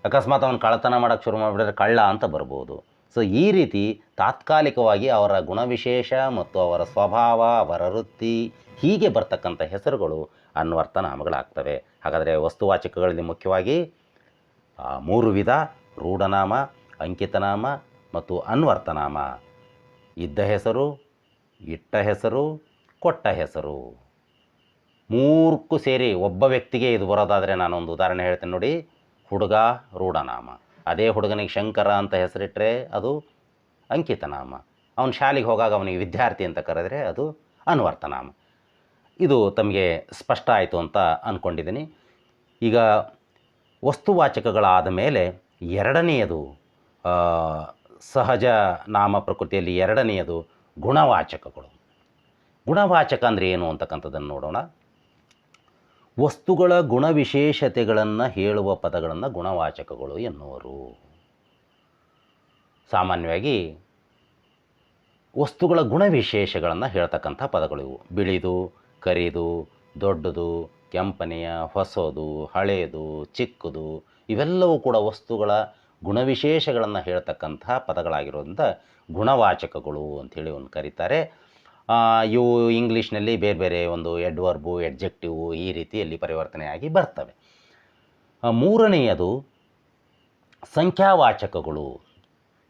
ಅಕಸ್ಮಾತ್ ಅವನು ಕಳ್ಳತನ ಮಾಡೋಕ್ಕೆ ಶುರು ಮಾಡಿಬಿಟ್ರೆ ಕಳ್ಳ ಅಂತ ಬರ್ಬೋದು. ಸೊ ಈ ರೀತಿ ತಾತ್ಕಾಲಿಕವಾಗಿ ಅವರ ಗುಣವಿಶೇಷ ಮತ್ತು ಅವರ ಸ್ವಭಾವ, ಅವರ ವೃತ್ತಿ ಹೀಗೆ ಬರ್ತಕ್ಕಂಥ ಹೆಸರುಗಳು ಅನ್ವರ್ತನಾಮಗಳಾಗ್ತವೆ. ಹಾಗಾದರೆ ವಸ್ತುವಾಚಕಗಳಲ್ಲಿ ಮುಖ್ಯವಾಗಿ 3 ವಿಧ: ರೂಢನಾಮ, ಅಂಕಿತನಾಮ ಮತ್ತು ಅನ್ವರ್ತನಾಮ. ಇದ್ದ ಹೆಸರು, ಇಟ್ಟ ಹೆಸರು, ಕೊಟ್ಟ ಹೆಸರು. 3ಕ್ಕೂ ಸೇರಿ ಒಬ್ಬ ವ್ಯಕ್ತಿಗೆ ಇದು ಬರೋದಾದರೆ ನಾನೊಂದು ಉದಾಹರಣೆ ಹೇಳ್ತೇನೆ ನೋಡಿ. ಹುಡುಗ ರೂಢನಾಮ. ಅದೇ ಹುಡುಗನಿಗೆ ಶಂಕರ ಅಂತ ಹೆಸರಿಟ್ಟರೆ ಅದು ಅಂಕಿತನಾಮ. ಅವನು ಶಾಲೆಗೆ ಹೋಗಾಗ ಅವನಿಗೆ ವಿದ್ಯಾರ್ಥಿ ಅಂತ ಕರೆದರೆ ಅದು ಅನ್ವರ್ತನಾಮ. ಇದು ತಮಗೆ ಸ್ಪಷ್ಟ ಆಯಿತು ಅಂತ ಅಂದ್ಕೊಂಡಿದ್ದೀನಿ. ಈಗ ವಸ್ತುವಾಚಕಗಳಾದ ಮೇಲೆ ಎರಡನೆಯದು ಸಹಜ ನಾಮ ಪ್ರಕೃತಿಯಲ್ಲಿ ಎರಡನೆಯದು ಗುಣವಾಚಕಗಳು. ಗುಣವಾಚಕ ಅಂದರೆ ಏನು ಅಂತಕ್ಕಂಥದ್ದನ್ನು ನೋಡೋಣ. ವಸ್ತುಗಳ ಗುಣವಿಶೇಷತೆಗಳನ್ನು ಹೇಳುವ ಪದಗಳನ್ನು ಗುಣವಾಚಕಗಳು ಎನ್ನುವರು. ಸಾಮಾನ್ಯವಾಗಿ ವಸ್ತುಗಳ ಗುಣವಿಶೇಷಗಳನ್ನು ಹೇಳ್ತಕ್ಕಂಥ ಪದಗಳು ಇವು. ಬಿಳಿದು, ಕರಿದು, ದೊಡ್ಡದು, ಕೆಂಪನೆಯ, ಹೊಸದು, ಹಳೆಯದು, ಚಿಕ್ಕದು, ಇವೆಲ್ಲವೂ ಕೂಡ ವಸ್ತುಗಳ ಗುಣವಿಶೇಷಗಳನ್ನು ಹೇಳ್ತಕ್ಕಂಥ ಪದಗಳಾಗಿರೋದ್ರಿಂದ ಗುಣವಾಚಕಗಳು ಅಂಥೇಳಿ ಒಂದು ಕರೀತಾರೆ. ಇವು ಇಂಗ್ಲೀಷ್ನಲ್ಲಿ ಬೇರೆ ಬೇರೆ ಒಂದು ಎಡ್ವರ್ಬು, ಎಡ್ಜೆಕ್ಟಿವು ಈ ರೀತಿಯಲ್ಲಿ ಪರಿವರ್ತನೆಯಾಗಿ ಬರ್ತವೆ. ಮೂರನೆಯದು ಸಂಖ್ಯಾವಾಚಕಗಳು.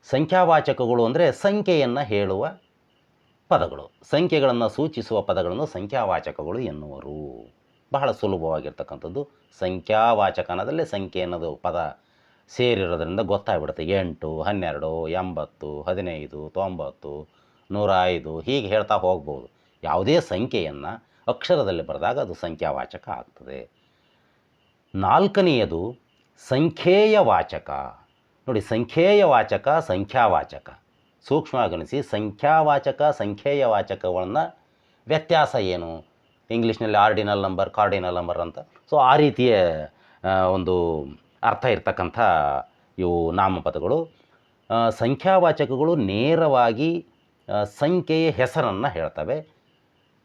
ಸಂಖ್ಯಾವಾಚಕಗಳು ಅಂದರೆ ಸಂಖ್ಯೆಯನ್ನು ಹೇಳುವ ಪದಗಳು, ಸಂಖ್ಯೆಗಳನ್ನು ಸೂಚಿಸುವ ಪದಗಳನ್ನು ಸಂಖ್ಯಾವಾಚಕಗಳು ಎನ್ನುವರು. ಬಹಳ ಸುಲಭವಾಗಿರ್ತಕ್ಕಂಥದ್ದು. ಸಂಖ್ಯಾವಾಚಕ ಅನ್ನೋದಲ್ಲೇ ಸಂಖ್ಯೆ ಅನ್ನೋದು ಪದ ಸೇರಿರೋದ್ರಿಂದ ಗೊತ್ತಾಗ್ಬಿಡುತ್ತೆ. 8, 12, 80, 15, 90, 105 ಹೀಗೆ ಹೇಳ್ತಾ ಹೋಗ್ಬೋದು. ಯಾವುದೇ ಸಂಖ್ಯೆಯನ್ನು ಅಕ್ಷರದಲ್ಲಿ ಬರೆದಾಗ ಅದು ಸಂಖ್ಯಾವಾಚಕ ಆಗ್ತದೆ. ನಾಲ್ಕನೆಯದು ಸಂಖ್ಯೇಯ ವಾಚಕ. ನೋಡಿ, ಸಂಖ್ಯೇಯ ವಾಚಕ, ಸಂಖ್ಯಾವಾಚಕ ಸೂಕ್ಷ್ಮವಾಗಿ ಗಮನಿಸಿ. ಸಂಖ್ಯಾವಾಚಕ, ಸಂಖ್ಯೇಯ ವಾಚಕಗಳನ್ನ ವ್ಯತ್ಯಾಸ ಏನು? ಇಂಗ್ಲೀಷ್ನಲ್ಲಿ ಆರ್ಡಿನಲ್ ನಂಬರ್, ಕಾರ್ಡಿನಲ್ ನಂಬರ್ ಅಂತ. ಸೊ ಆ ರೀತಿಯ ಒಂದು ಅರ್ಥ ಇರ್ತಕ್ಕಂಥ ಇವು ನಾಮಪದಗಳು. ಸಂಖ್ಯಾವಾಚಕಗಳು ನೇರವಾಗಿ ಸಂಖ್ಯೆಯ ಹೆಸರನ್ನು ಹೇಳ್ತವೆ.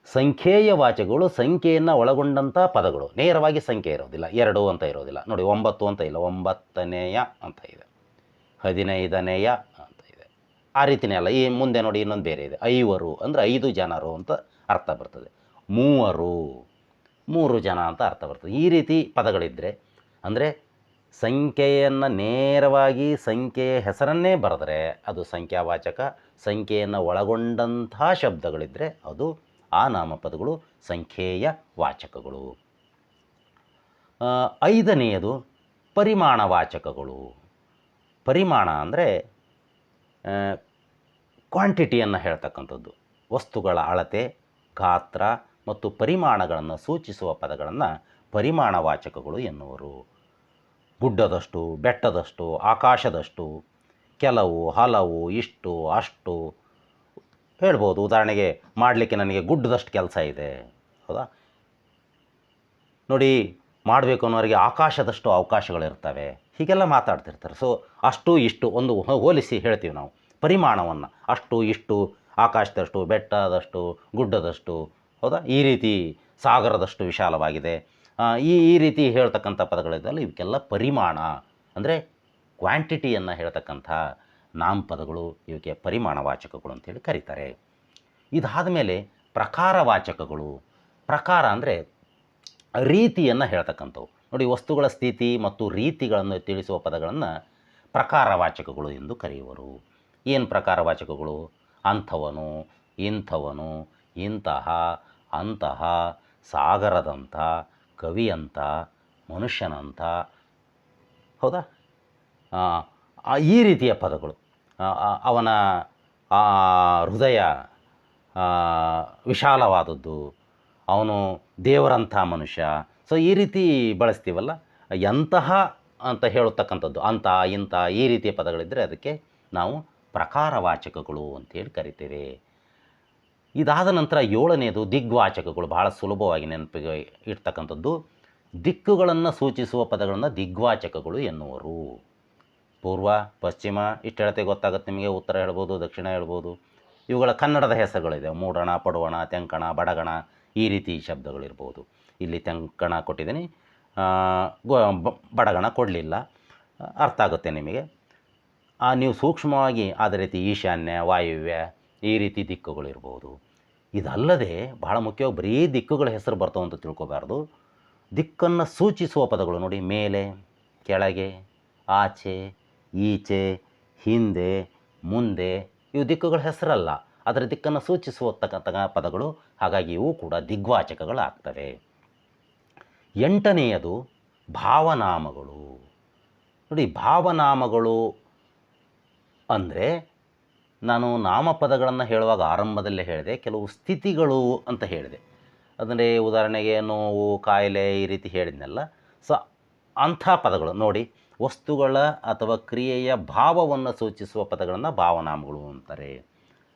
ಸಂಖ್ಯೇಯ ವಾಚಕಗಳು ಸಂಖ್ಯೆಯನ್ನು ಒಳಗೊಂಡಂಥ ಪದಗಳು. ನೇರವಾಗಿ ಸಂಖ್ಯೆ ಇರೋದಿಲ್ಲ, 2 ಅಂತ ಇರೋದಿಲ್ಲ. ನೋಡಿ, 9 ಅಂತ ಇಲ್ಲ, 9ನೆಯ ಅಂತ ಇದೆ, 15ನೆಯ ಅಂತ ಇದೆ. ಆ ರೀತಿಯೇ ಅಲ್ಲ. ಈ ಮುಂದೆ ನೋಡಿ ಇನ್ನೊಂದು ಬೇರೆ ಇದೆ. 5 ಅಂದರೆ 5 ಜನರು ಅಂತ ಅರ್ಥ ಬರ್ತದೆ. 3 ಜನ ಅಂತ ಅರ್ಥ ಬರ್ತದೆ. ಈ ರೀತಿ ಪದಗಳಿದ್ದರೆ, ಅಂದರೆ ಸಂಖ್ಯೆಯನ್ನು ನೇರವಾಗಿ ಸಂಖ್ಯೆಯ ಹೆಸರನ್ನೇ ಬರೆದರೆ ಅದು ಸಂಖ್ಯಾವಾಚಕ. ಸಂಖ್ಯೆಯನ್ನು ಒಳಗೊಂಡಂಥ ಶಬ್ದಗಳಿದ್ದರೆ ಅದು ಆ ನಾಮಪದಗಳು ಸಂಖ್ಯೇಯ ವಾಚಕಗಳು. ಐದನೆಯದು ಪರಿಮಾಣವಾಚಕಗಳು. ಪರಿಮಾಣ ಅಂದರೆ ಕ್ವಾಂಟಿಟಿಯನ್ನು ಹೇಳ್ತಕ್ಕಂಥದ್ದು. ವಸ್ತುಗಳ ಅಳತೆ, ಗಾತ್ರ ಮತ್ತು ಪರಿಮಾಣಗಳನ್ನು ಸೂಚಿಸುವ ಪದಗಳನ್ನು ಪರಿಮಾಣವಾಚಕಗಳು ಎನ್ನುವರು. ಗುಡ್ಡದಷ್ಟು, ಬೆಟ್ಟದಷ್ಟು, ಆಕಾಶದಷ್ಟು, ಕೆಲವು, ಹಲವು, ಇಷ್ಟು, ಅಷ್ಟು ಹೇಳ್ಬೋದು. ಉದಾಹರಣೆಗೆ, ಮಾಡಲಿಕ್ಕೆ ನನಗೆ ಗುಡ್ಡದಷ್ಟು ಕೆಲಸ ಇದೆ, ಹೌದಾ? ನೋಡಿ, ಮಾಡಬೇಕು ಅನ್ನೋರಿಗೆ ಆಕಾಶದಷ್ಟು ಅವಕಾಶಗಳಿರ್ತವೆ, ಹೀಗೆಲ್ಲ ಮಾತಾಡ್ತಿರ್ತಾರೆ. ಸೊ ಅಷ್ಟು ಇಷ್ಟು ಒಂದು ಹೋಲಿಸಿ ಹೇಳ್ತೀವಿ ನಾವು ಪರಿಮಾಣವನ್ನು. ಅಷ್ಟು ಇಷ್ಟು, ಆಕಾಶದಷ್ಟು, ಬೆಟ್ಟದಷ್ಟು, ಗುಡ್ಡದಷ್ಟು, ಹೌದಾ? ಈ ರೀತಿ ಸಾಗರದಷ್ಟು ವಿಶಾಲವಾಗಿದೆ, ಈ ರೀತಿ ಹೇಳ್ತಕ್ಕಂಥ ಪದಗಳಿದ್ದಲ್ಲ, ಇವಕ್ಕೆಲ್ಲ ಪರಿಮಾಣ ಅಂದರೆ ಕ್ವಾಂಟಿಟಿಯನ್ನು ಹೇಳ್ತಕ್ಕಂಥ ನಾಮಪದಗಳು, ಇವಕ್ಕೆ ಪರಿಮಾಣವಾಚಕಗಳು ಅಂತೇಳಿ ಕರೀತಾರೆ. ಇದಾದ ಮೇಲೆ ಪ್ರಕಾರವಾಚಕಗಳು. ಪ್ರಕಾರ ಅಂದರೆ ರೀತಿಯನ್ನು ಹೇಳ್ತಕ್ಕಂಥವು. ನೋಡಿ, ವಸ್ತುಗಳ ಸ್ಥಿತಿ ಮತ್ತು ರೀತಿಗಳನ್ನು ತಿಳಿಸುವ ಪದಗಳನ್ನು ಪ್ರಕಾರವಾಚಕಗಳು ಎಂದು ಕರೆಯುವರು. ಏನು ಪ್ರಕಾರವಾಚಕಗಳು? ಅಂಥವನು, ಇಂಥವನು, ಇಂತಹ, ಅಂತಹ, ಸಾಗರದಂಥ, ಕವಿಯಂಥ, ಮನುಷ್ಯನಂಥ, ಹೌದಾ? ಈ ರೀತಿಯ ಪದಗಳು. ಅವನ ಹೃದಯ ವಿಶಾಲವಾದದ್ದು, ಅವನು ದೇವರಂಥ ಮನುಷ್ಯ. ಸೊ ಈ ರೀತಿ ಬಳಸ್ತೀವಲ್ಲ, ಎಂತಹ ಅಂತ ಹೇಳತಕ್ಕಂಥದ್ದು, ಅಂಥ, ಇಂಥ ಈ ರೀತಿಯ ಪದಗಳಿದ್ದರೆ ಅದಕ್ಕೆ ನಾವು ಪ್ರಕಾರವಾಚಕಗಳು ಅಂತೇಳಿ ಕರಿತೇವೆ. ಇದಾದ ನಂತರ ಏಳನೆಯದು ದಿಗ್ವಾಚಕಗಳು. ಬಹಳ ಸುಲಭವಾಗಿ ನೆನಪಿಗೆ ಇಡ್ತಕ್ಕಂಥದ್ದು. ದಿಕ್ಕುಗಳನ್ನು ಸೂಚಿಸುವ ಪದಗಳನ್ನು ದಿಗ್ವಾಚಕಗಳು ಎನ್ನುವರು. ಪೂರ್ವ, ಪಶ್ಚಿಮ ಇಷ್ಟು ಹೇಳ್ತೆ ಗೊತ್ತಾಗುತ್ತೆ ನಿಮಗೆ. ಉತ್ತರ ಹೇಳ್ಬೋದು, ದಕ್ಷಿಣ ಹೇಳ್ಬೋದು. ಇವುಗಳ ಕನ್ನಡದ ಹೆಸರುಗಳಿದೆ. ಮೂಡಣ, ಪಡುವಣ, ತೆಂಕಣ, ಬಡಗಣ ಈ ರೀತಿ ಶಬ್ದಗಳಿರ್ಬೋದು. ಇಲ್ಲಿ ತೆಂಕಣ ಕೊಟ್ಟಿದ್ದೀನಿ, ಬಡಗಣ ಕೊಡಲಿಲ್ಲ. ಅರ್ಥ ಆಗುತ್ತೆ ನಿಮಗೆ. ನೀವು ಸೂಕ್ಷ್ಮವಾಗಿ ಅದೇ ರೀತಿ ಈಶಾನ್ಯ, ವಾಯುವ್ಯ ಈ ರೀತಿ ದಿಕ್ಕುಗಳಿರ್ಬೋದು. ಇದಲ್ಲದೆ ಬಹಳ ಮುಖ್ಯವಾಗಿ ಬರೀ ದಿಕ್ಕುಗಳ ಹೆಸರು ಬರ್ತಾವೆ ಅಂತ ತಿಳ್ಕೊಬಾರ್ದು. ದಿಕ್ಕನ್ನು ಸೂಚಿಸುವ ಪದಗಳು ನೋಡಿ, ಮೇಲೆ, ಕೆಳಗೆ, ಆಚೆ, ಈಚೆ, ಹಿಂದೆ, ಮುಂದೆ ಇವು ದಿಕ್ಕುಗಳ ಹೆಸರಲ್ಲ, ಅದರ ದಿಕ್ಕನ್ನು ಸೂಚಿಸುವತಕ್ಕಂಥ ಪದಗಳು. ಹಾಗಾಗಿ ಇವು ಕೂಡ ದಿಗ್ವಾಚಕಗಳಾಗ್ತವೆ. ಎಂಟನೆಯದು ಭಾವನಾಮಗಳು. ನೋಡಿ, ಭಾವನಾಮಗಳು ಅಂದರೆ ನಾನು ನಾಮಪದಗಳನ್ನು ಹೇಳುವಾಗ ಆರಂಭದಲ್ಲೇ ಹೇಳಿದೆ, ಕೆಲವು ಸ್ಥಿತಿಗಳು ಅಂತ ಹೇಳಿದೆ. ಅಂದರೆ ಉದಾಹರಣೆಗೆ ನೋವು, ಕಾಯಿಲೆ ಈ ರೀತಿ ಹೇಳಿದ್ನಲ್ಲ. ಸೊ ಅಂಥ ಪದಗಳು ನೋಡಿ, ವಸ್ತುಗಳ ಅಥವಾ ಕ್ರಿಯೆಯ ಭಾವವನ್ನು ಸೂಚಿಸುವ ಪದಗಳನ್ನು ಭಾವನಾಮಗಳು ಅಂತಾರೆ.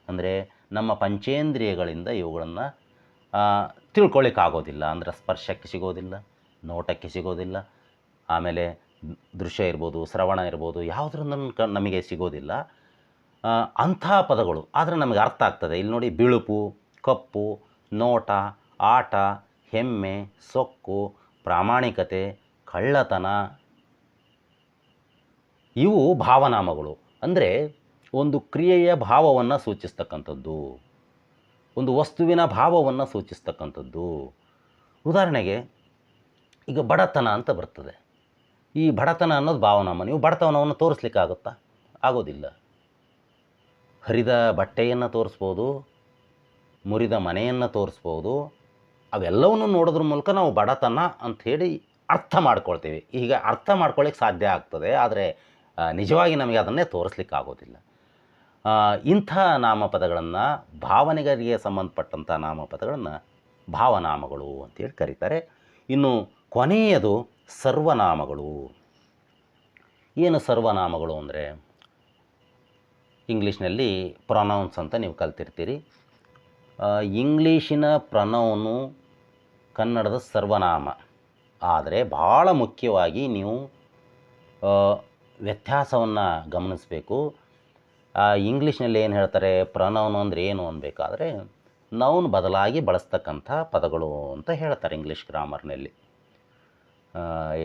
ಅಂದರೆ ನಮ್ಮ ಪಂಚೇಂದ್ರಿಯಗಳಿಂದ ಇವುಗಳನ್ನು ತಿಳ್ಕೊಳ್ಳಿಕ್ಕಾಗೋದಿಲ್ಲ. ಅಂದರೆ ಸ್ಪರ್ಶಕ್ಕೆ ಸಿಗೋದಿಲ್ಲ, ನೋಟಕ್ಕೆ ಸಿಗೋದಿಲ್ಲ. ಆಮೇಲೆ ದೃಶ್ಯ ಇರ್ಬೋದು, ಶ್ರವಣ ಇರ್ಬೋದು, ಯಾವುದ್ರಿಂದ ನಮಗೆ ಸಿಗೋದಿಲ್ಲ ಅಂಥ ಪದಗಳು. ಆದರೆ ನಮಗೆ ಅರ್ಥ ಆಗ್ತದೆ. ಇಲ್ಲಿ ನೋಡಿ, ಬಿಳುಪು, ಕಪ್ಪು, ನೋಟ, ಆಟ, ಹೆಮ್ಮೆ, ಸೊಕ್ಕು, ಪ್ರಾಮಾಣಿಕತೆ, ಕಳ್ಳತನ, ಇವು ಭಾವನಾಮಗಳು. ಅಂದರೆ ಒಂದು ಕ್ರಿಯೆಯ ಭಾವವನ್ನು ಸೂಚಿಸ್ತಕ್ಕಂಥದ್ದು, ಒಂದು ವಸ್ತುವಿನ ಭಾವವನ್ನು ಸೂಚಿಸ್ತಕ್ಕಂಥದ್ದು. ಉದಾಹರಣೆಗೆ ಈಗ ಬಡತನ ಅಂತ ಬರ್ತದೆ. ಈ ಬಡತನ ಅನ್ನೋದು ಭಾವನಾಮ. ನೀವು ಬಡತನವನ್ನು ತೋರಿಸ್ಲಿಕ್ಕಾಗುತ್ತಾ? ಆಗೋದಿಲ್ಲ. ಹರಿದ ಬಟ್ಟೆಯನ್ನು ತೋರಿಸ್ಬೋದು, ಮುರಿದ ಮನೆಯನ್ನು ತೋರಿಸ್ಬೋದು. ಅವೆಲ್ಲವನ್ನು ನೋಡೋದ್ರ ಮೂಲಕ ನಾವು ಬಡತನ ಅಂಥೇಳಿ ಅರ್ಥ ಮಾಡ್ಕೊಳ್ತೀವಿ. ಈಗ ಅರ್ಥ ಮಾಡ್ಕೊಳ್ಳಿಕ್ಕೆ ಸಾಧ್ಯ ಆಗ್ತದೆ, ಆದರೆ ನಿಜವಾಗಿ ನಮಗೆ ಅದನ್ನೇ ತೋರಿಸ್ಲಿಕ್ಕಾಗೋದಿಲ್ಲ. ಇಂಥ ನಾಮಪದಗಳನ್ನು, ಭಾವನೆಗಳಿಗೆ ಸಂಬಂಧಪಟ್ಟಂಥ ನಾಮಪದಗಳನ್ನು ಭಾವನಾಮಗಳು ಅಂತೇಳಿ ಕರೀತಾರೆ. ಇನ್ನು ಕೊನೆಯದು ಸರ್ವನಾಮಗಳು. ಏನು ಸರ್ವನಾಮಗಳು ಅಂದರೆ, ಇಂಗ್ಲೀಷ್ನಲ್ಲಿ ಪ್ರೊನೌನ್ಸ್ ಅಂತ ನೀವು ಕಲ್ತಿರ್ತೀರಿ. ಇಂಗ್ಲೀಷಿನ ಪ್ರೊನೌನು ಕನ್ನಡದ ಸರ್ವನಾಮ. ಆದರೆ ಭಾಳ ಮುಖ್ಯವಾಗಿ ನೀವು ವ್ಯತ್ಯಾಸವನ್ನು ಗಮನಿಸಬೇಕು. ಇಂಗ್ಲೀಷ್ನಲ್ಲಿ ಏನು ಹೇಳ್ತಾರೆ, ಪ್ರೊನೌನ್ ಅಂದರೆ ಏನು ಅನ್ಬೇಕಾದ್ರೆ ನೌನ್ ಬದಲಾಗಿ ಬಳಸ್ತಕ್ಕಂಥ ಪದಗಳು ಅಂತ ಹೇಳ್ತಾರೆ ಇಂಗ್ಲೀಷ್ ಗ್ರಾಮರ್ನಲ್ಲಿ.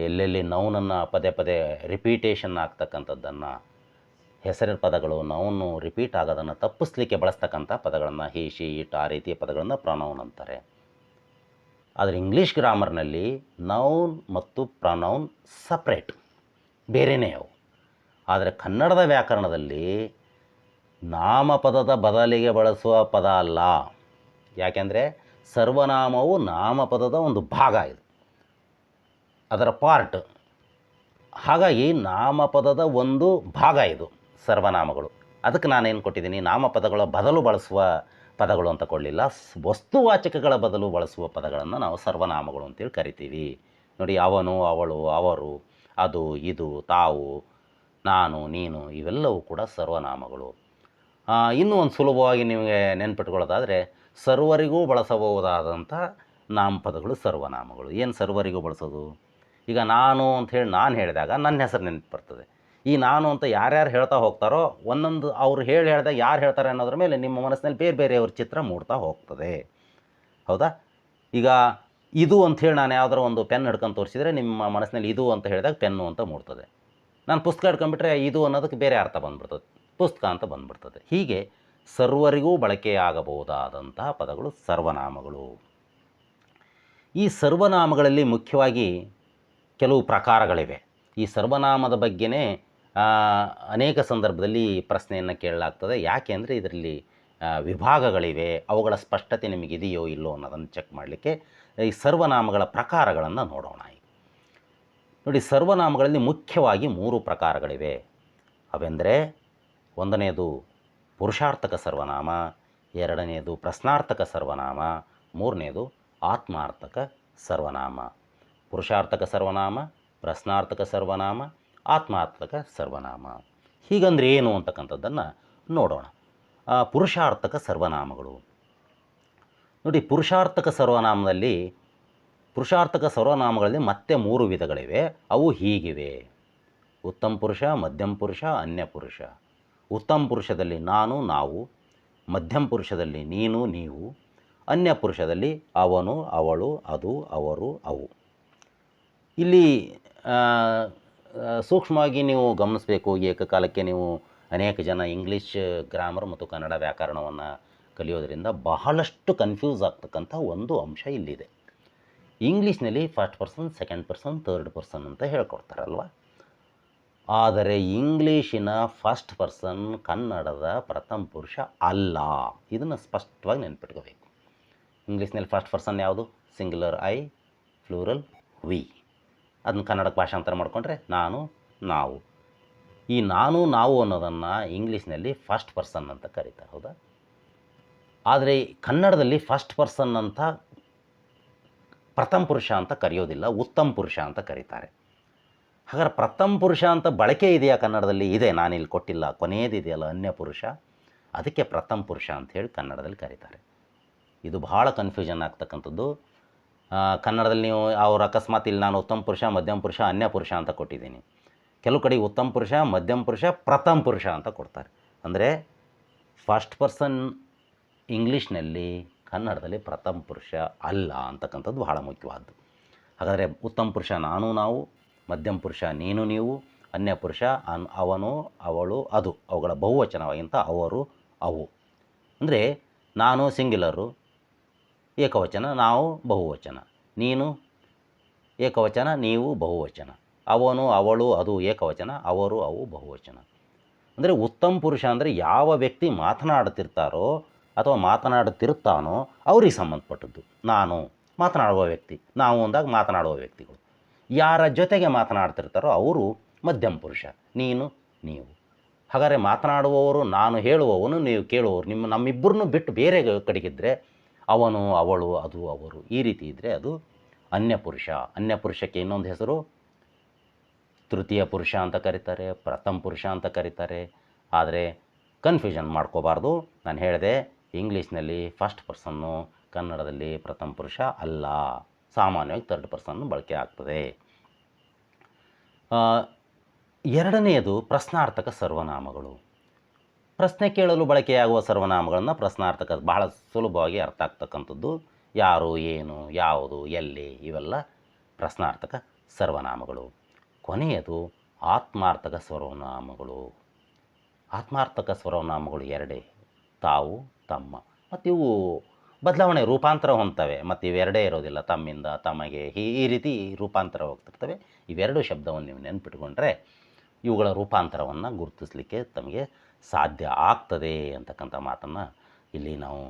ಎಲ್ಲೆಲ್ಲಿ ನೌನನ್ನು ಪದೇ ಪದೇ ರಿಪೀಟೇಷನ್ ಆಗ್ತಕ್ಕಂಥದ್ದನ್ನು, ಹೆಸರಿನ ಪದಗಳು ನೌನು ರಿಪೀಟ್ ಆಗೋದನ್ನು ತಪ್ಪಿಸ್ಲಿಕ್ಕೆ ಬಳಸ್ತಕ್ಕಂಥ ಪದಗಳನ್ನು, ಹಿ, ಶಿ, ಇಟ್, ಆ ರೀತಿಯ ಪದಗಳನ್ನು ಪ್ರೊನೌನ್ ಅಂತಾರೆ. ಆದರೆ ಇಂಗ್ಲೀಷ್ ಗ್ರಾಮರ್ನಲ್ಲಿ ನೌನ್ ಮತ್ತು ಪ್ರೊನೌನ್ ಸಪ್ರೇಟ್, ಬೇರೆಯೇ ಅವು. ಆದರೆ ಕನ್ನಡದ ವ್ಯಾಕರಣದಲ್ಲಿ ನಾಮಪದದ ಬದಲಿಗೆ ಬಳಸುವ ಪದ ಅಲ್ಲ. ಯಾಕೆಂದರೆ ಸರ್ವನಾಮವು ನಾಮಪದದ ಒಂದು ಭಾಗ, ಇದು ಅದರ ಪಾರ್ಟ್. ಹಾಗಾಗಿ ನಾಮಪದದ ಒಂದು ಭಾಗ ಇದು ಸರ್ವನಾಮಗಳು. ಅದಕ್ಕೆ ನಾನೇನು ಕೊಟ್ಟಿದ್ದೀನಿ, ನಾಮಪದಗಳ ಬದಲು ಬಳಸುವ ಪದಗಳು ಅಂತ ಕೊಡಲಿಲ್ಲ. ವಸ್ತುವಾಚಕಗಳ ಬದಲು ಬಳಸುವ ಪದಗಳನ್ನು ನಾವು ಸರ್ವನಾಮಗಳು ಅಂತೇಳಿ ಕರಿತೀವಿ. ನೋಡಿ, ಅವನು, ಅವಳು, ಅವರು, ಅದು, ಇದು, ತಾವು, ನಾನು, ನೀನು, ಇವೆಲ್ಲವೂ ಕೂಡ ಸರ್ವನಾಮಗಳು. ಇನ್ನೂ ಒಂದು ಸುಲಭವಾಗಿ ನಿಮಗೆ ನೆನ್ಪಿಟ್ಕೊಳ್ಳೋದಾದರೆ, ಸರ್ವರಿಗೂ ಬಳಸಬಹುದಾದಂಥ ನಾಮಪದಗಳು ಸರ್ವನಾಮಗಳು. ಏನು ಸರ್ವರಿಗೂ ಬಳಸೋದು? ಈಗ ನಾನು ಅಂಥೇಳಿ ನಾನು ಹೇಳಿದಾಗ ನನ್ನ ಹೆಸರು ನೆನಪು ಬರ್ತದೆ. ಈ ನಾನು ಅಂತ ಯಾರ್ಯಾರು ಹೇಳ್ತಾ ಹೋಗ್ತಾರೋ, ಒಂದೊಂದು ಅವ್ರು ಹೇಳಿದಾಗ ಯಾರು ಹೇಳ್ತಾರೆ ಅನ್ನೋದ್ರ ಮೇಲೆ ನಿಮ್ಮ ಮನಸ್ಸಿನಲ್ಲಿ ಬೇರೆ ಬೇರೆಯವ್ರ ಚಿತ್ರ ಮೂಡ್ತಾ ಹೋಗ್ತದೆ. ಹೌದಾ? ಈಗ ಇದು ಅಂಥೇಳಿ ನಾನು ಯಾವುದಾರ ಒಂದು ಪೆನ್ ಹಿಡ್ಕೊಂಡು ತೋರಿಸಿದರೆ ನಿಮ್ಮ ಮನಸ್ಸಿನಲ್ಲಿ ಇದು ಅಂತ ಹೇಳಿದಾಗ ಪೆನ್ನು ಅಂತ ಮೂಡ್ತದೆ. ನಾನು ಪುಸ್ತಕ ಹಿಡ್ಕೊಂಡ್ಬಿಟ್ರೆ ಇದು ಅನ್ನೋದಕ್ಕೆ ಬೇರೆ ಅರ್ಥ ಬಂದುಬಿಡ್ತದೆ, ಪುಸ್ತಕ ಅಂತ ಬಂದುಬಿಡ್ತದೆ. ಹೀಗೆ ಸರ್ವರಿಗೂ ಬಳಕೆಯಾಗಬಹುದಾದಂತಹ ಪದಗಳು ಸರ್ವನಾಮಗಳು. ಈ ಸರ್ವನಾಮಗಳಲ್ಲಿ ಮುಖ್ಯವಾಗಿ ಕೆಲವು ಪ್ರಕಾರಗಳಿವೆ. ಈ ಸರ್ವನಾಮದ ಬಗ್ಗೆನೇ ಅನೇಕ ಸಂದರ್ಭದಲ್ಲಿ ಪ್ರಶ್ನೆಯನ್ನು ಕೇಳಲಾಗ್ತದೆ. ಯಾಕೆ ಅಂದರೆ ಇದರಲ್ಲಿ ವಿಭಾಗಗಳಿವೆ, ಅವುಗಳ ಸ್ಪಷ್ಟತೆ ನಿಮಗಿದೆಯೋ ಇಲ್ಲೋ ಅನ್ನೋದನ್ನು ಚೆಕ್ ಮಾಡಲಿಕ್ಕೆ ಈ ಸರ್ವನಾಮಗಳ ಪ್ರಕಾರಗಳನ್ನು ನೋಡೋಣ. ನೋಡಿ, ಸರ್ವನಾಮಗಳಲ್ಲಿ ಮುಖ್ಯವಾಗಿ 3 ಪ್ರಕಾರಗಳಿವೆ. ಅವೆಂದರೆ, ಒಂದನೆಯದು ಪುರುಷಾರ್ಥಕ ಸರ್ವನಾಮ, ಎರಡನೆಯದು ಪ್ರಶ್ನಾರ್ಥಕ ಸರ್ವನಾಮ, ಮೂರನೆಯದು ಆತ್ಮಾರ್ಥಕ ಸರ್ವನಾಮ. ಪುರುಷಾರ್ಥಕ ಸರ್ವನಾಮ, ಪ್ರಶ್ನಾರ್ಥಕ ಸರ್ವನಾಮ, ಆತ್ಮಾರ್ಥಕ ಸರ್ವನಾಮ. ಹೀಗಂದ್ರೆ ಏನು ಅಂತಕ್ಕಂಥದ್ದನ್ನು ನೋಡೋಣ. ಪುರುಷಾರ್ಥಕ ಸರ್ವನಾಮಗಳು ನೋಡಿ, ಪುರುಷಾರ್ಥಕ ಸರ್ವನಾಮಗಳಲ್ಲಿ ಮತ್ತೆ 3 ವಿಧಗಳಿವೆ. ಅವು ಹೀಗಿವೆ: ಉತ್ತಮ ಪುರುಷ, ಮಧ್ಯಮ ಪುರುಷ, ಅನ್ಯ ಪುರುಷ. ಉತ್ತಮ ಪುರುಷದಲ್ಲಿ ನಾನು, ನಾವು. ಮಧ್ಯಮ ಪುರುಷದಲ್ಲಿ ನೀನು, ನೀವು. ಅನ್ಯ ಪುರುಷದಲ್ಲಿ ಅವನು, ಅವಳು, ಅದು, ಅವರು, ಅವು. ಇಲ್ಲಿ ಸೂಕ್ಷ್ಮವಾಗಿ ನೀವು ಗಮನಿಸಬೇಕು. ಏಕಕಾಲಕ್ಕೆ ನೀವು ಅನೇಕ ಜನ ಇಂಗ್ಲೀಷ್ ಗ್ರಾಮರ್ ಮತ್ತು ಕನ್ನಡ ವ್ಯಾಕರಣವನ್ನು ಕಲಿಯೋದರಿಂದ ಬಹಳಷ್ಟು ಕನ್ಫ್ಯೂಸ್ ಆಗ್ತಕ್ಕಂಥ ಒಂದು ಅಂಶ ಇಲ್ಲಿದೆ. ಇಂಗ್ಲೀಷ್ನಲ್ಲಿ first person, second person, third person ಅಂತ ಹೇಳ್ಕೊಡ್ತಾರಲ್ವ. ಆದರೆ ಇಂಗ್ಲೀಷಿನ ಫಸ್ಟ್ ಪರ್ಸನ್ ಕನ್ನಡದ ಪ್ರಥಮ ಪುರುಷ ಅಲ್ಲ. ಇದನ್ನು ಸ್ಪಷ್ಟವಾಗಿ ನೆನ್ಪಿಟ್ಕೋಬೇಕು. ಇಂಗ್ಲೀಷ್ನಲ್ಲಿ ಫಸ್ಟ್ ಪರ್ಸನ್ ಯಾವುದು? Singular I, plural we. ಅದನ್ನು ಕನ್ನಡಕ್ಕೆ ಭಾಷಾಂತರ ಮಾಡಿಕೊಂಡ್ರೆ ನಾನು, ನಾವು. ಈ ನಾನು, ನಾವು ಅನ್ನೋದನ್ನು ಇಂಗ್ಲೀಷ್ನಲ್ಲಿ ಫಸ್ಟ್ ಪರ್ಸನ್ ಅಂತ ಕರೀತಾರೆ, ಹೌದಾ? ಆದರೆ ಕನ್ನಡದಲ್ಲಿ ಫಸ್ಟ್ ಪರ್ಸನ್ ಅಂತ ಪ್ರಥಮ ಪುರುಷ ಅಂತ ಕರೆಯೋದಿಲ್ಲ, ಉತ್ತಮ ಪುರುಷ ಅಂತ ಕರೀತಾರೆ. ಹಾಗಾದ್ರೆ ಪ್ರಥಮ ಪುರುಷ ಅಂತ ಬಳಕೆ ಇದೆಯಾ ಕನ್ನಡದಲ್ಲಿ? ಇದೆ, ನಾನಿಲ್ಲಿ ಕೊಟ್ಟಿಲ್ಲ. ಕೊನೆಯದಿದೆಯಲ್ಲ ಅನ್ಯ ಪುರುಷ, ಅದಕ್ಕೆ ಪ್ರಥಮ ಪುರುಷ ಅಂಥೇಳಿ ಕನ್ನಡದಲ್ಲಿ ಕರೀತಾರೆ. ಇದು ಭಾಳ ಕನ್ಫ್ಯೂಷನ್ ಆಗ್ತಕ್ಕಂಥದ್ದು. ಕನ್ನಡದಲ್ಲಿ ನೀವು ಅವ್ರು ಅಕಸ್ಮಾತ್ ಇಲ್ಲಿ ನಾನು ಉತ್ತಮ ಪುರುಷ, ಮಧ್ಯಮ ಪುರುಷ, ಅನ್ಯ ಪುರುಷ ಅಂತ ಕೊಟ್ಟಿದ್ದೀನಿ. ಕೆಲವು ಕಡೆ ಉತ್ತಮ ಪುರುಷ, ಮಧ್ಯಮ ಪುರುಷ, ಪ್ರಥಮ ಪುರುಷ ಅಂತ ಕೊಡ್ತಾರೆ. ಅಂದರೆ ಫಸ್ಟ್ ಪರ್ಸನ್ ಇಂಗ್ಲೀಷ್ನಲ್ಲಿ, ಕನ್ನಡದಲ್ಲಿ ಪ್ರಥಮ ಪುರುಷ ಅಲ್ಲ ಅಂತಕ್ಕಂಥದ್ದು ಬಹಳ ಮುಖ್ಯವಾದ್ದು. ಹಾಗಾದರೆ ಉತ್ತಮ ಪುರುಷ ನಾನು ನಾವು, ಮಧ್ಯಮ ಪುರುಷ ನೀನು ನೀವು, ಅನ್ಯ ಪುರುಷ ಅವನು ಅವಳು ಅದು, ಅವುಗಳ ಬಹುವಚನವಾಗಿಂತ ಅವರು ಅವು. ಅಂದರೆ ನಾನು ಸಿಂಗ್ಯುಲರು ಏಕವಚನ, ನಾವು ಬಹುವಚನ, ನೀನು ಏಕವಚನ, ನೀವು ಬಹುವಚನ, ಅವನು ಅವಳು ಅದು ಏಕವಚನ, ಅವರು ಅವು ಬಹುವಚನ. ಅಂದರೆ ಉತ್ತಮ ಪುರುಷ ಅಂದರೆ ಯಾವ ವ್ಯಕ್ತಿ ಮಾತನಾಡುತ್ತಿರ್ತಾರೋ ಅಥವಾ ಮಾತನಾಡುತ್ತಿರುತ್ತಾನೋ ಅವ್ರಿಗೆ ಸಂಬಂಧಪಟ್ಟದ್ದು. ನಾನು ಮಾತನಾಡುವ ವ್ಯಕ್ತಿ, ನಾವು ಅಂದಾಗ ಮಾತನಾಡುವ ವ್ಯಕ್ತಿಗಳು. ಯಾರ ಜೊತೆಗೆ ಮಾತನಾಡ್ತಿರ್ತಾರೋ ಅವರು ಮಧ್ಯಮ ಪುರುಷ, ನೀನು ನೀವು. ಹಾಗಾದರೆ ಮಾತನಾಡುವವರು ನಾನು ಹೇಳುವವನು, ನೀವು ಕೇಳುವವರು, ನಮ್ಮಿಬ್ಬರನ್ನು ಬಿಟ್ಟು ಬೇರೆ ಕಡೆಗಿದ್ದರೆ ಅವನು ಅವಳು ಅದು ಅವರು ಈ ರೀತಿ ಇದ್ದರೆ ಅದು ಅನ್ಯ ಪುರುಷ. ಅನ್ಯ ಪುರುಷಕ್ಕೆ ಇನ್ನೊಂದು ಹೆಸರು ತೃತೀಯ ಪುರುಷ ಅಂತ ಕರೀತಾರೆ, ಪ್ರಥಮ ಪುರುಷ ಅಂತ ಕರೀತಾರೆ. ಆದರೆ ಕನ್ಫ್ಯೂಷನ್ ಮಾಡ್ಕೋಬಾರ್ದು. ನಾನು ಹೇಳಿದೆ ಇಂಗ್ಲೀಷ್ನಲ್ಲಿ ಫಸ್ಟ್ ಪರ್ಸನ್ನು, ಕನ್ನಡದಲ್ಲಿ ಪ್ರಥಮ ಪುರುಷ ಅಲ್ಲ, ಸಾಮಾನ್ಯವಾಗಿ ಥರ್ಡ್ ಪರ್ಸನ್ನು ಬಳಕೆ ಆಗ್ತದೆ. ಎರಡನೆಯದು ಪ್ರಶ್ನಾರ್ಥಕ ಸರ್ವನಾಮಗಳು. ಪ್ರಶ್ನೆ ಕೇಳಲು ಬಳಕೆಯಾಗುವ ಸರ್ವನಾಮಗಳನ್ನು ಪ್ರಶ್ನಾರ್ಥಕ ಬಹಳ ಸುಲಭವಾಗಿ ಅರ್ಥ ಆಗ್ತಕ್ಕಂಥದ್ದು. ಯಾರು, ಏನು, ಯಾವುದು, ಎಲ್ಲಿ, ಇವೆಲ್ಲ ಪ್ರಶ್ನಾರ್ಥಕ ಸರ್ವನಾಮಗಳು. ಕೊನೆಯದು ಆತ್ಮಾರ್ಥಕ ಸರ್ವನಾಮಗಳು. ಆತ್ಮಾರ್ಥಕ ಸರ್ವನಾಮಗಳು ಎರಡೇ, ತಾವು, ತಮ್ಮ. ಮತ್ತು ಇವು ಬದಲಾವಣೆ ರೂಪಾಂತರ ಹೊಂದ್ತವೆ. ಮತ್ತು ಇವೆರಡೇ ಇರೋದಿಲ್ಲ, ತಮ್ಮಿಂದ, ತಮಗೆ, ಈ ರೀತಿ ರೂಪಾಂತರ ಹೋಗ್ತಿರ್ತವೆ. ಇವೆರಡು ಶಬ್ದವನ್ನು ನೀವು ನೆನ್ಪಿಟ್ಕೊಂಡ್ರೆ ಇವುಗಳ ರೂಪಾಂತರವನ್ನು ಗುರುತಿಸಲಿಕ್ಕೆ ತಮಗೆ ಸಾಧ್ಯ ಆಗ್ತದೆ ಅಂತಕ್ಕಂಥ ಮಾತನ್ನು ಇಲ್ಲಿ ನಾವು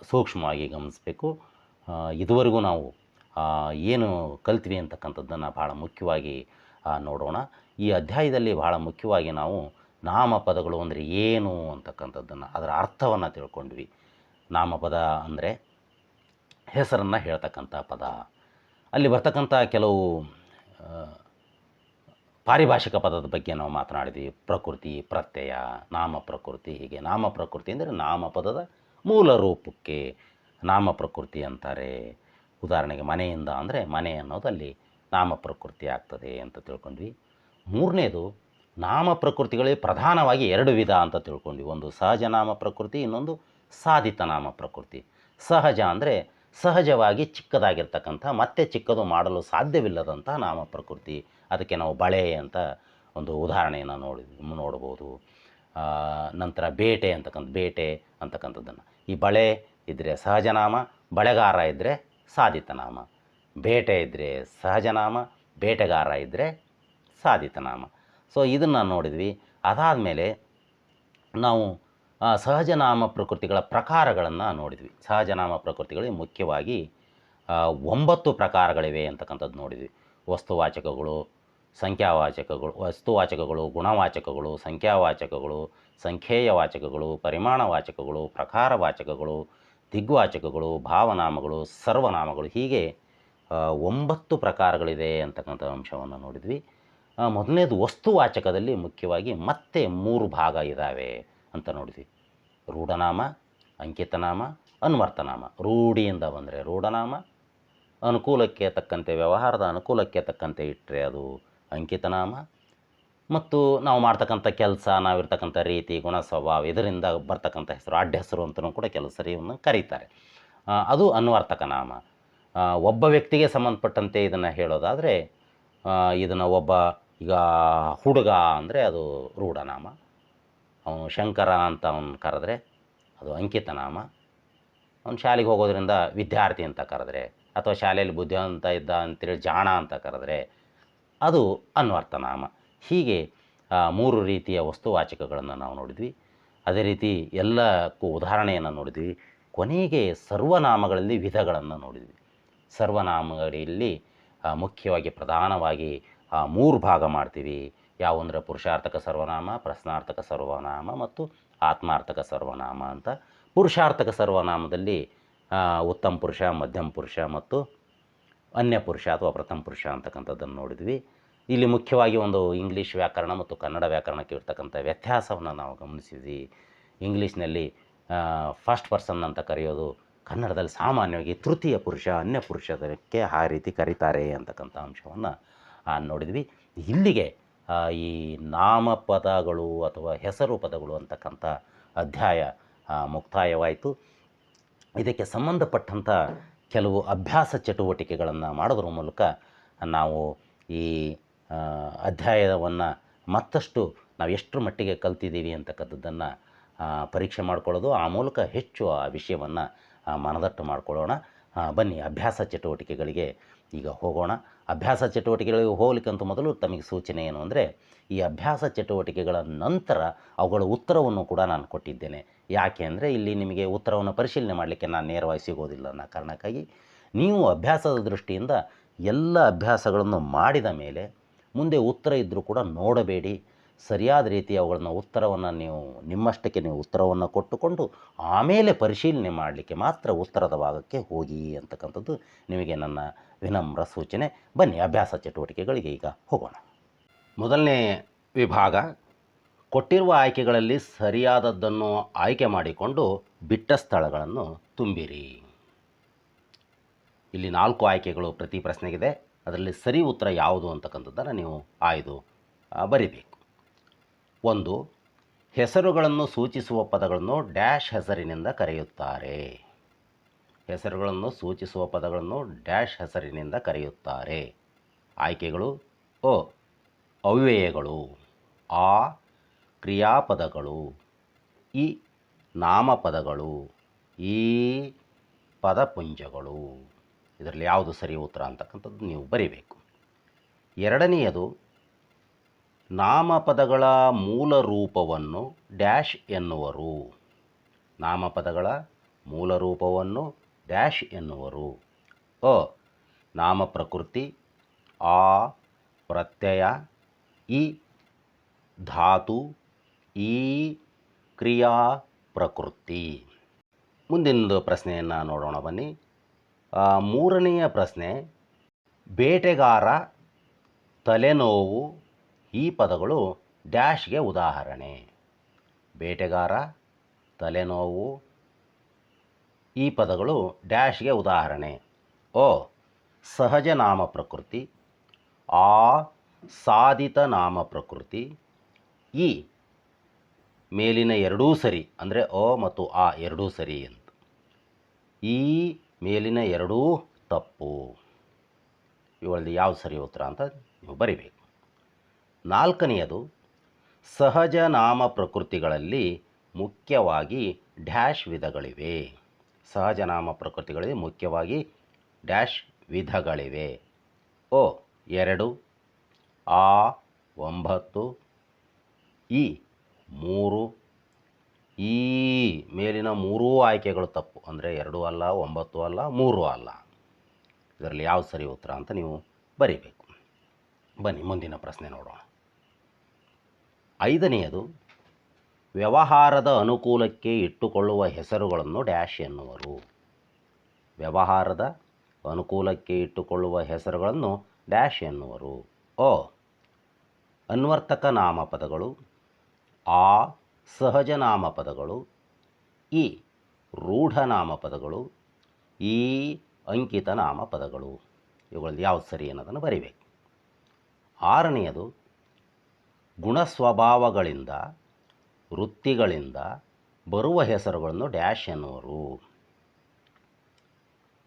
ಸೂಕ್ಷ್ಮವಾಗಿ ಗಮನಿಸಬೇಕು. ಇದುವರೆಗೂ ನಾವು ಏನು ಕಲ್ತ್ವಿ ಅಂತಕ್ಕಂಥದ್ದನ್ನು ಭಾಳ ಮುಖ್ಯವಾಗಿ ನೋಡೋಣ. ಈ ಅಧ್ಯಾಯದಲ್ಲಿ ಭಾಳ ಮುಖ್ಯವಾಗಿ ನಾವು ನಾಮಪದಗಳು ಅಂದರೆ ಏನು ಅಂತಕ್ಕಂಥದ್ದನ್ನು, ಅದರ ಅರ್ಥವನ್ನು ತಿಳ್ಕೊಂಡ್ವಿ. ನಾಮಪದ ಅಂದರೆ ಹೆಸರನ್ನು ಹೇಳ್ತಕ್ಕಂಥ ಪದ. ಅಲ್ಲಿ ಬರ್ತಕ್ಕಂಥ ಕೆಲವು ಪಾರಿಭಾಷಿಕ ಪದದ ಬಗ್ಗೆ ನಾವು ಮಾತನಾಡಿದ್ವಿ. ಪ್ರಕೃತಿ, ಪ್ರತ್ಯಯ, ನಾಮ ಪ್ರಕೃತಿ. ಹೀಗೆ ನಾಮ ಪ್ರಕೃತಿ ಅಂದರೆ ನಾಮಪದದ ಮೂಲ ರೂಪಕ್ಕೆ ನಾಮ ಪ್ರಕೃತಿ ಅಂತಾರೆ. ಉದಾಹರಣೆಗೆ ಮನೆಯಿಂದ ಅಂದರೆ ಮನೆ ಅನ್ನೋದಲ್ಲಿ ನಾಮ ಪ್ರಕೃತಿ ಆಗ್ತದೆ ಅಂತ ತಿಳ್ಕೊಂಡ್ವಿ. ಮೂರನೇದು ನಾಮ ಪ್ರಕೃತಿಗಳೇ ಪ್ರಧಾನವಾಗಿ ಎರಡು ವಿಧ ಅಂತ ತಿಳ್ಕೊಂಡ್ವಿ. ಒಂದು ಸಹಜ ನಾಮ ಪ್ರಕೃತಿ, ಇನ್ನೊಂದು ಸಾಧಿತ ನಾಮ ಪ್ರಕೃತಿ. ಸಹಜ ಅಂದರೆ ಸಹಜವಾಗಿ ಚಿಕ್ಕದಾಗಿರ್ತಕ್ಕಂಥ, ಮತ್ತೆ ಚಿಕ್ಕದು ಮಾಡಲು ಸಾಧ್ಯವಿಲ್ಲದಂಥ ನಾಮ ಪ್ರಕೃತಿ. ಅದಕ್ಕೆ ನಾವು ಬಳೆ ಅಂತ ಒಂದು ಉದಾಹರಣೆಯನ್ನು ನೋಡ್ಬೋದು. ನಂತರ ಬೇಟೆ ಅಂತಕ್ಕಂಥದ್ದನ್ನು, ಈ ಬಳೆ ಇದ್ದರೆ ಸಹಜನಾಮ, ಬಳೆಗಾರ ಇದ್ದರೆ ಸಾಧಿತನಾಮ. ಬೇಟೆ ಇದ್ದರೆ ಸಹಜನಾಮ, ಬೇಟೆಗಾರ ಇದ್ದರೆ ಸಾಧಿತನಾಮ. ಸೊ ಇದನ್ನು ನೋಡಿದ್ವಿ. ಅದಾದಮೇಲೆ ನಾವು ಸಹಜನಾಮ ಪ್ರಕೃತಿಗಳ ಪ್ರಕಾರಗಳನ್ನು ನೋಡಿದ್ವಿ. ಸಹಜನಾಮ ಪ್ರಕೃತಿಗಳಿಗೆ ಮುಖ್ಯವಾಗಿ 9 ಪ್ರಕಾರಗಳಿವೆ ಅಂತಕ್ಕಂಥದ್ದು ನೋಡಿದ್ವಿ. ವಸ್ತುವಾಚಕಗಳು, ಸಂಖ್ಯಾವಾಚಕಗಳು, ವಸ್ತುವಾಚಕಗಳು, ಗುಣವಾಚಕಗಳು, ಸಂಖ್ಯಾವಾಚಕಗಳು, ಸಂಖ್ಯೇಯವಾಚಕಗಳು, ಪರಿಮಾಣವಾಚಕಗಳು, ಪ್ರಕಾರವಾಚಕಗಳು, ದಿಗ್ವಾಚಕಗಳು, ಭಾವನಾಮಗಳು, ಸರ್ವನಾಮಗಳು. ಹೀಗೆ 9 ಪ್ರಕಾರಗಳಿದೆ ಅಂತಕ್ಕಂಥ ಅಂಶವನ್ನು ನೋಡಿದ್ವಿ. ಮೊದಲನೇದು ವಸ್ತುವಾಚಕದಲ್ಲಿ ಮುಖ್ಯವಾಗಿ ಮತ್ತೆ 3 ಭಾಗ ಇದ್ದಾವೆ ಅಂತ ನೋಡಿದ್ವಿ. ರೂಢನಾಮ, ಅಂಕಿತನಾಮ, ಅನ್ವರ್ಥನಾಮ. ರೂಢಿಯಿಂದ ಬಂದರೆ ರೂಢನಾಮ, ಅನುಕೂಲಕ್ಕೆ ತಕ್ಕಂತೆ, ವ್ಯವಹಾರದ ಅನುಕೂಲಕ್ಕೆ ತಕ್ಕಂತೆ ಇಟ್ಟರೆ ಅದು ಅಂಕಿತನಾಮ, ಮತ್ತು ನಾವು ಮಾಡ್ತಕ್ಕಂಥ ಕೆಲಸ, ನಾವಿರ್ತಕ್ಕಂಥ ರೀತಿ, ಗುಣ, ಸ್ವಭಾವ, ಇದರಿಂದ ಬರ್ತಕ್ಕಂಥ ಹೆಸರು, ಅಡ್ಡ ಹೆಸರು ಅಂತಲೂ ಕೂಡ ಕೆಲವು ಸರಿ ಇವನ್ನು ಕರೀತಾರೆ, ಅದು ಅನ್ವರ್ಥಕ ನಾಮ. ಒಬ್ಬ ವ್ಯಕ್ತಿಗೆ ಸಂಬಂಧಪಟ್ಟಂತೆ ಇದನ್ನು ಹೇಳೋದಾದರೆ ಇದನ್ನು ಈಗ ಹುಡುಗ ಅಂದರೆ ಅದು ರೂಢನಾಮ, ಅವನು ಶಂಕರ ಅಂತ ಅವನು ಕರೆದ್ರೆ ಅದು ಅಂಕಿತನಾಮ, ಅವನು ಶಾಲೆಗೆ ಹೋಗೋದ್ರಿಂದ ವಿದ್ಯಾರ್ಥಿ ಅಂತ ಕರೆದ್ರೆ, ಅಥವಾ ಶಾಲೆಯಲ್ಲಿ ಬುದ್ಧಿವಂತ ಇದ್ದ ಅಂತೇಳಿ ಜಾಣ ಅಂತ ಕರೆದ್ರೆ ಅದು ಅನ್ವರ್ಥನಾಮ. ಹೀಗೆ 3 ರೀತಿಯ ವಸ್ತುವಾಚಕಗಳನ್ನು ನಾವು ನೋಡಿದ್ವಿ. ಅದೇ ರೀತಿ ಎಲ್ಲಕ್ಕೂ ಉದಾಹರಣೆಯನ್ನು ನೋಡಿದ್ವಿ. ಕೊನೆಗೆ ಸರ್ವನಾಮಗಳಲ್ಲಿ ವಿಧಗಳನ್ನು ನೋಡಿದ್ವಿ. ಸರ್ವನಾಮಗಳಲ್ಲಿ ಮುಖ್ಯವಾಗಿ ಪ್ರಧಾನವಾಗಿ 3 ಭಾಗ ಮಾಡ್ತೀವಿ. ಯಾವುವಂದರೆ ಪುರುಷಾರ್ಥಕ ಸರ್ವನಾಮ, ಪ್ರಶ್ನಾರ್ಥಕ ಸರ್ವನಾಮ ಮತ್ತು ಆತ್ಮಾರ್ಥಕ ಸರ್ವನಾಮ ಅಂತ. ಪುರುಷಾರ್ಥಕ ಸರ್ವನಾಮದಲ್ಲಿ ಉತ್ತಮ ಪುರುಷ, ಮಧ್ಯಮ ಪುರುಷ ಮತ್ತು ಅನ್ಯ ಪುರುಷ ಅಥವಾ ಪ್ರಥಮ ಪುರುಷ ಅಂತಕ್ಕಂಥದ್ದನ್ನು ನೋಡಿದ್ವಿ. ಇಲ್ಲಿ ಮುಖ್ಯವಾಗಿ ಒಂದು ಇಂಗ್ಲೀಷ್ ವ್ಯಾಕರಣ ಮತ್ತು ಕನ್ನಡ ವ್ಯಾಕರಣಕ್ಕೆ ಇರ್ತಕ್ಕಂಥ ವ್ಯತ್ಯಾಸವನ್ನು ನಾವು ಗಮನಿಸಿದ್ವಿ. ಇಂಗ್ಲೀಷ್ನಲ್ಲಿ ಫಸ್ಟ್ ಪರ್ಸನ್ ಅಂತ ಕರೆಯೋದು, ಕನ್ನಡದಲ್ಲಿ ಸಾಮಾನ್ಯವಾಗಿ ತೃತೀಯ ಪುರುಷ ಅನ್ಯ ಪುರುಷಕ್ಕೆ ಆ ರೀತಿ ಕರೀತಾರೆ ಅಂತಕ್ಕಂಥ ಅಂಶವನ್ನು ನೋಡಿದ್ವಿ. ಇಲ್ಲಿಗೆ ಈ ನಾಮಪದಗಳು ಅಥವಾ ಹೆಸರು ಪದಗಳು ಅಂತಕ್ಕಂಥ ಅಧ್ಯಾಯ ಮುಕ್ತಾಯವಾಯಿತು. ಇದಕ್ಕೆ ಸಂಬಂಧಪಟ್ಟಂಥ ಕೆಲವು ಅಭ್ಯಾಸ ಚಟುವಟಿಕೆಗಳನ್ನು ಮಾಡೋದ್ರ ಮೂಲಕ ನಾವು ಈ ಅಧ್ಯಾಯವನ್ನು ಮತ್ತಷ್ಟು ನಾವು ಎಷ್ಟರ ಮಟ್ಟಿಗೆ ಕಲ್ತಿದ್ದೀವಿ ಅಂತಕ್ಕಂಥದ್ದನ್ನು ಪರೀಕ್ಷೆ ಮಾಡ್ಕೊಳ್ಳೋದು, ಆ ಮೂಲಕ ಹೆಚ್ಚು ಆ ವಿಷಯವನ್ನು ಮನದಟ್ಟು ಮಾಡಿಕೊಳ್ಳೋಣ. ಬನ್ನಿ ಅಭ್ಯಾಸ ಚಟುವಟಿಕೆಗಳಿಗೆ ಈಗ ಹೋಗೋಣ. ಅಭ್ಯಾಸ ಚಟುವಟಿಕೆಗಳಿಗೆ ಹೋಗ್ಲಿಕ್ಕಂತ ಮೊದಲು ತಮಗೆ ಸೂಚನೆ ಏನು ಅಂದರೆ, ಈ ಅಭ್ಯಾಸ ಚಟುವಟಿಕೆಗಳ ನಂತರ ಅವುಗಳ ಉತ್ತರವನ್ನು ಕೂಡ ನಾನು ಕೊಟ್ಟಿದ್ದೇನೆ. ಯಾಕೆ ಅಂದರೆ ಇಲ್ಲಿ ನಿಮಗೆ ಉತ್ತರವನ್ನು ಪರಿಶೀಲನೆ ಮಾಡಲಿಕ್ಕೆ ನಾನು ನೇರವಾಗಿ ಸಿಗೋದಿಲ್ಲ ಅನ್ನೋ ಕಾರಣಕ್ಕಾಗಿ ನೀವು ಅಭ್ಯಾಸದ ದೃಷ್ಟಿಯಿಂದ ಎಲ್ಲ ಅಭ್ಯಾಸಗಳನ್ನು ಮಾಡಿದ ಮೇಲೆ ಮುಂದೆ ಉತ್ತರ ಇದ್ದರೂ ಕೂಡ ನೋಡಬೇಡಿ. ಸರಿಯಾದ ರೀತಿ ಅವುಗಳನ್ನ ಉತ್ತರವನ್ನು ನೀವು ನಿಮ್ಮಷ್ಟಕ್ಕೆ ನೀವು ಉತ್ತರವನ್ನು ಕೊಟ್ಟುಕೊಂಡು ಆಮೇಲೆ ಪರಿಶೀಲನೆ ಮಾಡಲಿಕ್ಕೆ ಮಾತ್ರ ಉತ್ತರದ ಭಾಗಕ್ಕೆ ಹೋಗಿ ಅಂತಕ್ಕಂಥದ್ದು ನಿಮಗೆ ನನ್ನ ವಿನಮ್ರ ಸೂಚನೆ. ಬನ್ನಿ ಅಭ್ಯಾಸ ಚಟುವಟಿಕೆಗಳಿಗೆ ಈಗ ಹೋಗೋಣ. ಮೊದಲನೇ ವಿಭಾಗ, ಕೊಟ್ಟಿರುವ ಆಯ್ಕೆಗಳಲ್ಲಿ ಸರಿಯಾದದ್ದನ್ನು ಆಯ್ಕೆ ಮಾಡಿಕೊಂಡು ಬಿಟ್ಟ ಸ್ಥಳಗಳನ್ನು ತುಂಬಿರಿ. ಇಲ್ಲಿ 4 ಆಯ್ಕೆಗಳು ಪ್ರತಿ ಪ್ರಶ್ನೆಗಿದೆ. ಅದರಲ್ಲಿ ಸರಿ ಉತ್ತರ ಯಾವುದು ಅಂತಕ್ಕಂಥದ್ದನ್ನು ನೀವು ಆಯ್ದು ಬರಿಬೇಕು. 1. ಹೆಸರುಗಳನ್ನು ಸೂಚಿಸುವ ಪದಗಳನ್ನು ಡ್ಯಾಶ್ ಹೆಸರಿನಿಂದ ಕರೆಯುತ್ತಾರೆ. ಹೆಸರುಗಳನ್ನು ಸೂಚಿಸುವ ಪದಗಳನ್ನು ಡ್ಯಾಶ್ ಹೆಸರಿನಿಂದ ಕರೆಯುತ್ತಾರೆ. ಆಯ್ಕೆಗಳು: ಅ. ಅವ್ಯಯಗಳು. ಆ. ಕ್ರಿಯಾಪದಗಳು. ಇ. ನಾಮಪದಗಳು. ಈ. ಪದಪುಂಜಗಳು. ಇದರಲ್ಲಿ ಯಾವುದು ಸರಿ ಉತ್ತರ ಅಂತಕ್ಕಂಥದ್ದು ನೀವು ಬರಿಬೇಕು. ಎರಡನೆಯದು, ನಾಮಪದಗಳ ಮೂಲ ರೂಪವನ್ನು ಡ್ಯಾಶ್ ಎನ್ನುವರು. ನಾಮಪದಗಳ ಮೂಲ ರೂಪವನ್ನು ಡ್ಯಾಶ್ ಎನ್ನುವರು. ಅ. ನಾಮಪ್ರಕೃತಿ. ಆ. ಪ್ರತ್ಯಯ. ಇ. ಧಾತು. ಈ. ಕ್ರಿಯಾ ಪ್ರಕೃತಿ. ಮುಂದಿನ ಪ್ರಶ್ನೆಯನ್ನು ನೋಡೋಣ ಬನ್ನಿ. ಮೂರನೆಯ ಪ್ರಶ್ನೆ, ಬೇಟೆಗಾರ, ತಲೆನೋವು ಈ ಪದಗಳು ಡ್ಯಾಶ್ಗೆ ಉದಾಹರಣೆ. ಬೇಟೆಗಾರ, ತಲೆನೋವು ಈ ಪದಗಳು ಡ್ಯಾಶ್ಗೆ ಉದಾಹರಣೆ. ಅ. ಸಹಜ ನಾಮ ಪ್ರಕೃತಿ. ಆ. ಸಾಧಿತ ನಾಮ ಪ್ರಕೃತಿ. ಈ. ಮೇಲಿನ ಎರಡೂ ಸರಿ, ಅಂದರೆ ಅ ಮತ್ತು ಆ ಎರಡೂ ಸರಿ ಅಂತ. ಈ ಮೇಲಿನ ಎರಡೂ ತಪ್ಪು. ಇವುಗಳಲ್ಲಿ ಯಾವ ಸರಿ ಉತ್ತರ ಅಂತ ನೀವು ಬರಿಬೇಕು. ನಾಲ್ಕನೆಯದು, ಸಹಜ ನಾಮ ಪ್ರಕೃತಿಗಳಲ್ಲಿ ಮುಖ್ಯವಾಗಿ ಡ್ಯಾಶ್ ವಿಧಗಳಿವೆ. ಸಹಜ ನಾಮ ಪ್ರಕೃತಿಗಳಲ್ಲಿ ಮುಖ್ಯವಾಗಿ ಡ್ಯಾಶ್ ವಿಧಗಳಿವೆ. ಅ. 2. ಆ. 9. ಈ. 3. ಈ ಮೇಲಿನ ಮೂರೂ ಆಯ್ಕೆಗಳು ತಪ್ಪು, ಅಂದರೆ 2 ಅಲ್ಲ, 9 ಅಲ್ಲ, 3 ಅಲ್ಲ. ಇದರಲ್ಲಿ ಯಾವ ಸರಿ ಉತ್ತರ ಅಂತ ನೀವು ಬರಿಬೇಕು. ಬನ್ನಿ ಮುಂದಿನ ಪ್ರಶ್ನೆ ನೋಡೋಣ. 5ನೆಯದು, ವ್ಯವಹಾರದ ಅನುಕೂಲಕ್ಕೆ ಇಟ್ಟುಕೊಳ್ಳುವ ಹೆಸರುಗಳನ್ನು ಡ್ಯಾಶ್ ಎನ್ನುವರು. ವ್ಯವಹಾರದ ಅನುಕೂಲಕ್ಕೆ ಇಟ್ಟುಕೊಳ್ಳುವ ಹೆಸರುಗಳನ್ನು ಡ್ಯಾಶ್ ಎನ್ನುವರು. ಅ. ಅನ್ವರ್ತಕ ನಾಮಪದಗಳು. ಆ. ಸಹಜ ನಾಮಪದಗಳು. ಇ. ರೂಢ ನಾಮಪದಗಳು. ಈ. ಅಂಕಿತ ನಾಮಪದಗಳು. ಇವುಗಳಲ್ಲಿ ಯಾವುದು ಸರಿ ಅನ್ನೋದನ್ನು ಬರಿಬೇಕು. 6ನೆಯದು, ಗುಣಸ್ವಭಾವಗಳಿಂದ, ವೃತ್ತಿಗಳಿಂದ ಬರುವ ಹೆಸರುಗಳನ್ನು ಡ್ಯಾಶ್ ಎನ್ನುವರು.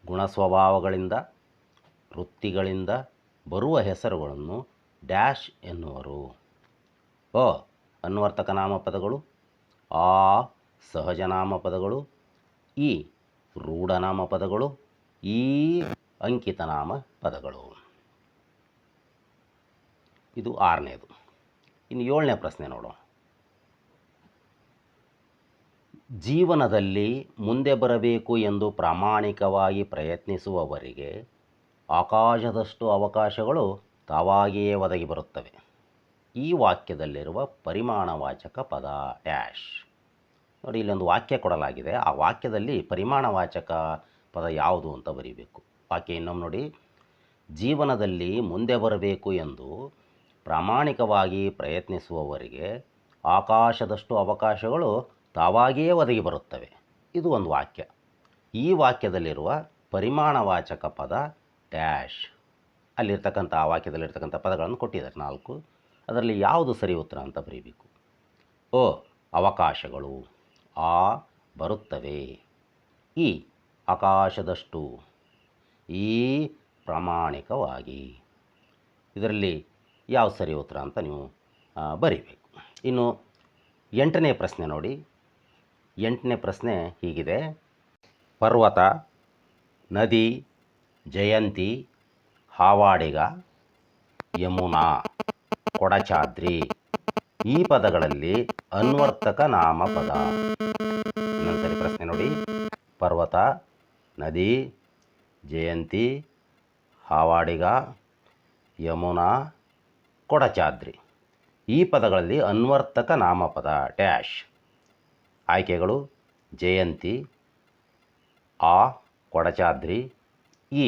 ಗುಣಸ್ವಭಾವಗಳಿಂದ, ವೃತ್ತಿಗಳಿಂದ ಬರುವ ಹೆಸರುಗಳನ್ನು ಡ್ಯಾಶ್ ಎನ್ನುವರು. ಅ. ಅನ್ವರ್ತಕ ನಾಮಪದಗಳು. ಆ. ಸಹಜ ನಾಮಪದಗಳು. ಈ. ರೂಢ ನಾಮಪದಗಳು. ಈ. ಅಂಕಿತ ನಾಮಪದಗಳು. ಇದು 6ನೇದು. ಇನ್ನು 7ನೇ ಪ್ರಶ್ನೆ ನೋಡೋಣ. ಜೀವನದಲ್ಲಿ ಮುಂದೆ ಬರಬೇಕು ಎಂದು ಪ್ರಾಮಾಣಿಕವಾಗಿ ಪ್ರಯತ್ನಿಸುವವರಿಗೆ ಆಕಾಶದಷ್ಟು ಅವಕಾಶಗಳು ತಾವಾಗಿಯೇ ಒದಗಿ ಬರುತ್ತವೆ. ಈ ವಾಕ್ಯದಲ್ಲಿರುವ ಪರಿಮಾಣವಾಚಕ ಪದ ಡ್ಯಾಶ್. ನೋಡಿ, ಇಲ್ಲೊಂದು ವಾಕ್ಯ ಕೊಡಲಾಗಿದೆ. ಆ ವಾಕ್ಯದಲ್ಲಿ ಪರಿಮಾಣವಾಚಕ ಪದ ಯಾವುದು ಅಂತ ಬರೀಬೇಕು. ವಾಕ್ಯ ಇನ್ನೊಮ್ಮೆ ನೋಡಿ. ಜೀವನದಲ್ಲಿ ಮುಂದೆ ಬರಬೇಕು ಎಂದು ಪ್ರಾಮಾಣಿಕವಾಗಿ ಪ್ರಯತ್ನಿಸುವವರಿಗೆ ಆಕಾಶದಷ್ಟು ಅವಕಾಶಗಳು ತಾವಾಗಿಯೇ ಒದಗಿ ಬರುತ್ತವೆ. ಇದು ಒಂದು ವಾಕ್ಯ. ಈ ವಾಕ್ಯದಲ್ಲಿರುವ ಪರಿಮಾಣವಾಚಕ ಪದ ಡ್ಯಾಶ್. ಅಲ್ಲಿರ್ತಕ್ಕಂಥ ಆ ವಾಕ್ಯದಲ್ಲಿರ್ತಕ್ಕಂಥ ಪದಗಳನ್ನು ಕೊಟ್ಟಿದ್ದಾರೆ 4. ಅದರಲ್ಲಿ ಯಾವುದು ಸರಿ ಉತ್ತರ ಅಂತ ಬರೀಬೇಕು. ಅ ಅವಕಾಶಗಳು, ಆ ಬರುತ್ತವೆ, ಈ ಆಕಾಶದಷ್ಟು, ಈ ಪ್ರಾಮಾಣಿಕವಾಗಿ. ಇದರಲ್ಲಿ ಯಾವ ಸರಿ ಉತ್ತರ ಅಂತ ನೀವು ಬರೀಬೇಕು. ಇನ್ನು 8ನೇ ಪ್ರಶ್ನೆ ನೋಡಿ. 8ನೇ ಪ್ರಶ್ನೆ ಹೀಗಿದೆ: ಪರ್ವತ, ನದಿ, ಜಯಂತಿ, ಹಾವಾಡಿಗ, ಯಮುನಾ, ಕೊಡಚಾದ್ರಿ ಈ ಪದಗಳಲ್ಲಿ ಅನ್ವರ್ತಕ ನಾಮಪದ. ಇನ್ನೊಂದ್ಸರಿ ಪ್ರಶ್ನೆ ನೋಡಿ. ಪರ್ವತ, ನದಿ, ಜಯಂತಿ, ಹಾವಾಡಿಗ, ಯಮುನಾ, ಕೊಡಚಾದ್ರಿ ಈ ಪದಗಳಲ್ಲಿ ಅನ್ವರ್ತಕ ನಾಮಪದ ಡ್ಯಾಶ್. ಆಯ್ಕೆಗಳು: ಜಯಂತಿ, ಆ ಕೊಡಚಾದ್ರಿ, ಈ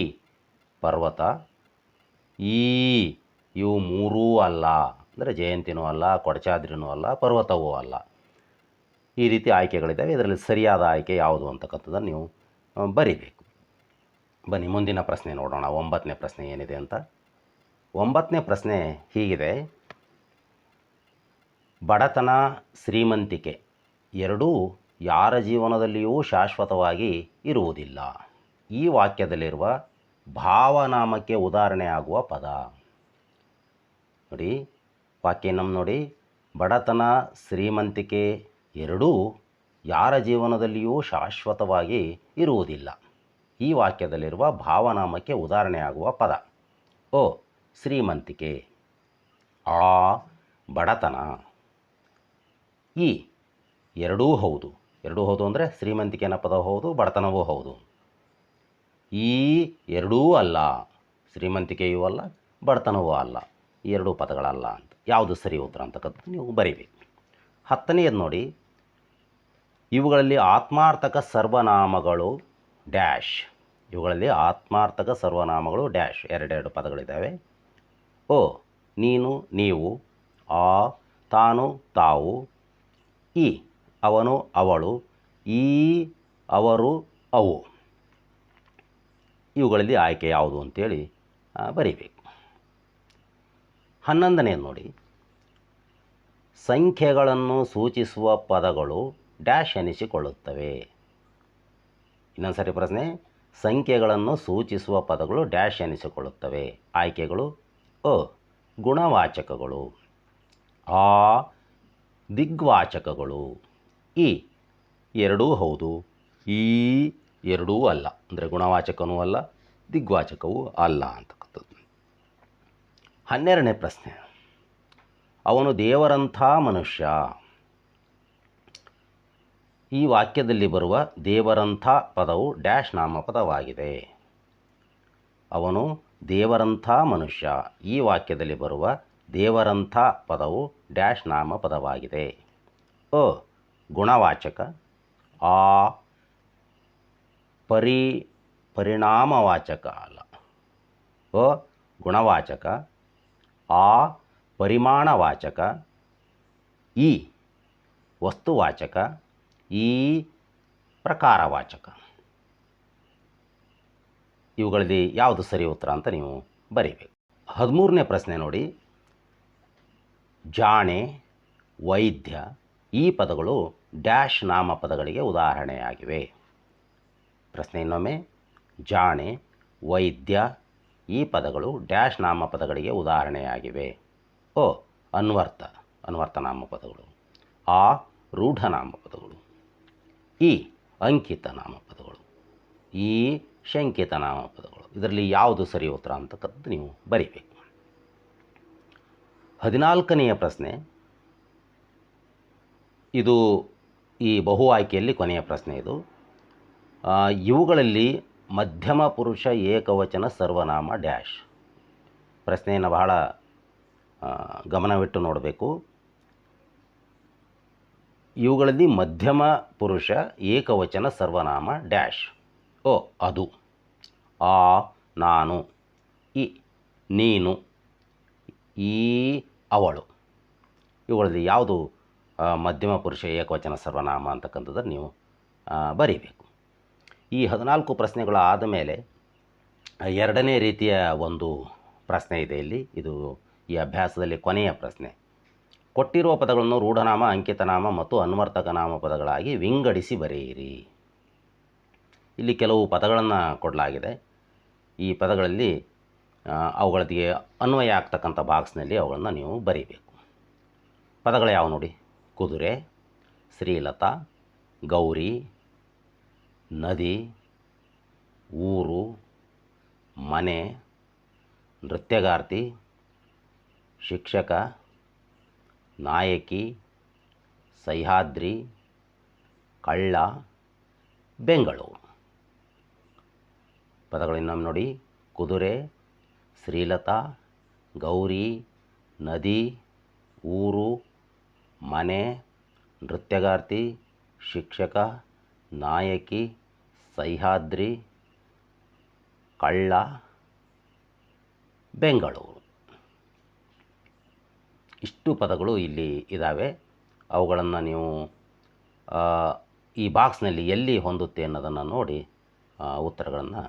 ಪರ್ವತ, ಈ ಇವು ಮೂರೂ ಅಲ್ಲ. ಅಂದರೆ ಜಯಂತಿನೂ ಅಲ್ಲ, ಕೊಡಚಾದ್ರಿನೂ ಅಲ್ಲ, ಪರ್ವತವೂ ಅಲ್ಲ. ಈ ರೀತಿ ಆಯ್ಕೆಗಳಿದ್ದಾವೆ. ಇದರಲ್ಲಿ ಸರಿಯಾದ ಆಯ್ಕೆ ಯಾವುದು ಅಂತಕ್ಕಂಥದ್ದನ್ನು ನೀವು ಬರಿಬೇಕು. ಬನ್ನಿ ಮುಂದಿನ ಪ್ರಶ್ನೆ ನೋಡೋಣ. 9ನೇ ಪ್ರಶ್ನೆ ಏನಿದೆ ಅಂತ. 9ನೇ ಪ್ರಶ್ನೆ ಹೀಗಿದೆ: ಬಡತನ, ಶ್ರೀಮಂತಿಕೆ ಎರಡೂ ಯಾರ ಜೀವನದಲ್ಲಿಯೂ ಶಾಶ್ವತವಾಗಿ ಇರುವುದಿಲ್ಲ. ಈ ವಾಕ್ಯದಲ್ಲಿರುವ ಭಾವನಾಮಕ್ಕೆ ಉದಾಹರಣೆ ಆಗುವ ಪದ. ನೋಡಿ, ವಾಕ್ಯ ನಮ್ಮ ನೋಡಿ. ಬಡತನ, ಶ್ರೀಮಂತಿಕೆ ಎರಡೂ ಯಾರ ಜೀವನದಲ್ಲಿಯೂ ಶಾಶ್ವತವಾಗಿ ಇರುವುದಿಲ್ಲ. ಈ ವಾಕ್ಯದಲ್ಲಿರುವ ಭಾವನಾಮಕ್ಕೆ ಉದಾಹರಣೆ ಆಗುವ ಪದ. ಅ ಶ್ರೀಮಂತಿಕೆ, ಆ ಬಡತನ, ಈ ಎರಡೂ ಹೌದು. ಎರಡೂ ಹೌದು ಅಂದರೆ ಶ್ರೀಮಂತಿಕೆ ಅನ್ನೋ ಪದ ಹೌದು, ಬಡತನವೂ ಹೌದು. ಈ ಎರಡೂ ಅಲ್ಲ, ಶ್ರೀಮಂತಿಕೆಯೂ ಅಲ್ಲ, ಬಡತನವೂ ಅಲ್ಲ. ಈ ಎರಡೂ ಪದಗಳಲ್ಲ ಅಂತ. ಯಾವುದು ಸರಿ ಉತ್ತರ ಅಂತಕ್ಕಂಥದ್ದು ನೀವು ಬರೀಬೇಕು. 10ನೇದು ನೋಡಿ. ಇವುಗಳಲ್ಲಿ ಆತ್ಮಾರ್ಥಕ ಸರ್ವನಾಮಗಳು ಡ್ಯಾಶ್. ಇವುಗಳಲ್ಲಿ ಆತ್ಮಾರ್ಥಕ ಸರ್ವನಾಮಗಳು ಡ್ಯಾಶ್. ಎರಡೆರಡು ಪದಗಳಿದ್ದಾವೆ. ಅ ನೀನು, ನೀವು, ಆ ತಾನು, ತಾವು, ಈ ಅವನು, ಅವಳು, ಈ ಅವರು, ಅವು. ಇವುಗಳಲ್ಲಿ ಆಯ್ಕೆ ಯಾವುದು ಅಂತೇಳಿ ಬರೀಬೇಕು. 11ನೇದು ನೋಡಿ. ಸಂಖ್ಯೆಗಳನ್ನು ಸೂಚಿಸುವ ಪದಗಳು ಡ್ಯಾಶ್ ಎನಿಸಿಕೊಳ್ಳುತ್ತವೆ. ಇನ್ನೊಂದು ಸರಿ ಪ್ರಶ್ನೆ. ಸಂಖ್ಯೆಗಳನ್ನು ಸೂಚಿಸುವ ಪದಗಳು ಡ್ಯಾಶ್ ಎನಿಸಿಕೊಳ್ಳುತ್ತವೆ. ಆಯ್ಕೆಗಳು: ಅ ಗುಣವಾಚಕಗಳು, ಆ ದಿಗ್ವಾಚಕಗಳು, ಈ ಎರಡೂ ಹೌದು, ಈ ಎರಡೂ ಅಲ್ಲ. ಅಂದರೆ ಗುಣವಾಚಕನೂ ಅಲ್ಲ, ದಿಗ್ವಾಚಕವೂ ಅಲ್ಲ ಅಂತಕ್ಕಂಥದ್ದು. 12ನೇ ಪ್ರಶ್ನೆ. ಅವನು ದೇವರಂಥ ಮನುಷ್ಯ. ಈ ವಾಕ್ಯದಲ್ಲಿ ಬರುವ ದೇವರಂಥ ಪದವು ಡ್ಯಾಶ್ ನಾಮಪದವಾಗಿದೆ. ಅವನು ದೇವರಂಥ ಮನುಷ್ಯ. ಈ ವಾಕ್ಯದಲ್ಲಿ ಬರುವ ದೇವರಂಥ ಪದವು ಡ್ಯಾಶ್ ನಾಮಪದವಾಗಿದೆ. ಅ ಗುಣವಾಚಕ, ಆ ಪರಿಣಾಮವಾಚಕ ಅಲ್ಲ, ಅ ಗುಣವಾಚಕ, ಆ ಪರಿಮಾಣವಾಚಕ, ಈ ವಸ್ತುವಾಚಕ, ಈ ಪ್ರಕಾರವಾಚಕ. ಇವುಗಳಲ್ಲಿ ಯಾವುದು ಸರಿ ಉತ್ತರ ಅಂತ ನೀವು ಬರೀಬೇಕು. 13ನೇ ಪ್ರಶ್ನೆ ನೋಡಿ. ಜಾಣೆ, ವೈದ್ಯ ಈ ಪದಗಳು ಡ್ಯಾಶ್ ನಾಮಪದಗಳಿಗೆ ಉದಾಹರಣೆಯಾಗಿವೆ. ಪ್ರಶ್ನೆ ಇನ್ನೊಮ್ಮೆ. ಜಾಣೆ, ವೈದ್ಯ ಈ ಪದಗಳು ಡ್ಯಾಶ್ ನಾಮಪದಗಳಿಗೆ ಉದಾಹರಣೆಯಾಗಿವೆ. ಅ ಅನ್ವರ್ಥ ನಾಮಪದಗಳು, ಆ ರೂಢ ನಾಮಪದಗಳು, ಈ ಅಂಕಿತ ನಾಮಪದಗಳು, ಈ ಶಂಕಿತ ನಾಮಪದಗಳು. ಇದರಲ್ಲಿ ಯಾವುದು ಸರಿ ಉತ್ತರ ಅಂತಕ್ಕಂಥದ್ದು ನೀವು ಬರೀಬೇಕು. 14ನೆಯ ಪ್ರಶ್ನೆ. ಇದು ಈ ಬಹು ಆಯ್ಕೆಯಲ್ಲಿ ಕೊನೆಯ ಪ್ರಶ್ನೆ ಇದು. ಇವುಗಳಲ್ಲಿ ಮಧ್ಯಮ ಪುರುಷ ಏಕವಚನ ಸರ್ವನಾಮ ಡ್ಯಾಶ್. ಪ್ರಶ್ನೆಯನ್ನು ಬಹಳ ಗಮನವಿಟ್ಟು ನೋಡಬೇಕು. ಇವುಗಳಲ್ಲಿ ಮಧ್ಯಮ ಪುರುಷ ಏಕವಚನ ಸರ್ವನಾಮ ಡ್ಯಾಶ್. ಅ ಅದು, ಆ ನಾನು, ಈ ನೀನು, ಈ ಅವಳು. ಇವುಗಳಲ್ಲಿ ಯಾವುದು ಮಧ್ಯಮ ಪುರುಷ ಏಕವಚನ ಸರ್ವನಾಮ ಅಂತಕ್ಕಂಥದ್ದನ್ನು ನೀವು ಬರೀಬೇಕು. ಈ 14 ಪ್ರಶ್ನೆಗಳು ಆದ ಮೇಲೆ ಎರಡನೇ ರೀತಿಯ ಒಂದು ಪ್ರಶ್ನೆ ಇದೆ ಇಲ್ಲಿ. ಇದು ಈ ಅಭ್ಯಾಸದಲ್ಲಿ ಕೊನೆಯ ಪ್ರಶ್ನೆ. ಕೊಟ್ಟಿರುವ ಪದಗಳನ್ನು ರೂಢನಾಮ, ಅಂಕಿತನಾಮ ಮತ್ತು ಅನ್ವರ್ತಕ ನಾಮ ಪದಗಳಾಗಿ ವಿಂಗಡಿಸಿ ಬರೆಯಿರಿ. ಇಲ್ಲಿ ಕೆಲವು ಪದಗಳನ್ನು ಕೊಡಲಾಗಿದೆ. ಈ ಪದಗಳಲ್ಲಿ ಅವುಗಳಿಗೆ ಅನ್ವಯ ಆಗ್ತಕ್ಕಂಥ ಬಾಕ್ಸ್ನಲ್ಲಿ ಅವುಗಳನ್ನು ನೀವು ಬರೀಬೇಕು. ಪದಗಳು ಯಾವ ನೋಡಿ: ಕುದುರೆ, ಶ್ರೀಲತಾ, ಗೌರಿ, ನದಿ, ಊರು, ಮನೆ, ನೃತ್ಯಗಾರ್ತಿ, ಶಿಕ್ಷಕ, ನಾಯಕಿ, ಸಹ್ಯಾದ್ರಿ, ಕಳ್ಳ, ಬೆಂಗಳೂರು. ಪದಗಳು ಇನ್ನೊಮ್ಮೆ ನೋಡಿ: ಕುದುರೆ, ಶ್ರೀಲತಾ, ಗೌರಿ, ನದಿ, ಊರು, ಮನೆ, ನೃತ್ಯಗಾರ್ತಿ, ಶಿಕ್ಷಕ, ನಾಯಕಿ, ಸಹ್ಯಾದ್ರಿ, ಕಳ್ಳ, ಬೆಂಗಳೂರು. ಇಷ್ಟು ಪದಗಳು ಇಲ್ಲಿ ಇದ್ದಾವೆ. ಅವುಗಳನ್ನು ನೀವು ಈ ಬಾಕ್ಸ್ನಲ್ಲಿ ಎಲ್ಲಿ ಹೊಂದುತ್ತೆ ಅನ್ನೋದನ್ನು ನೋಡಿ ಉತ್ತರಗಳನ್ನು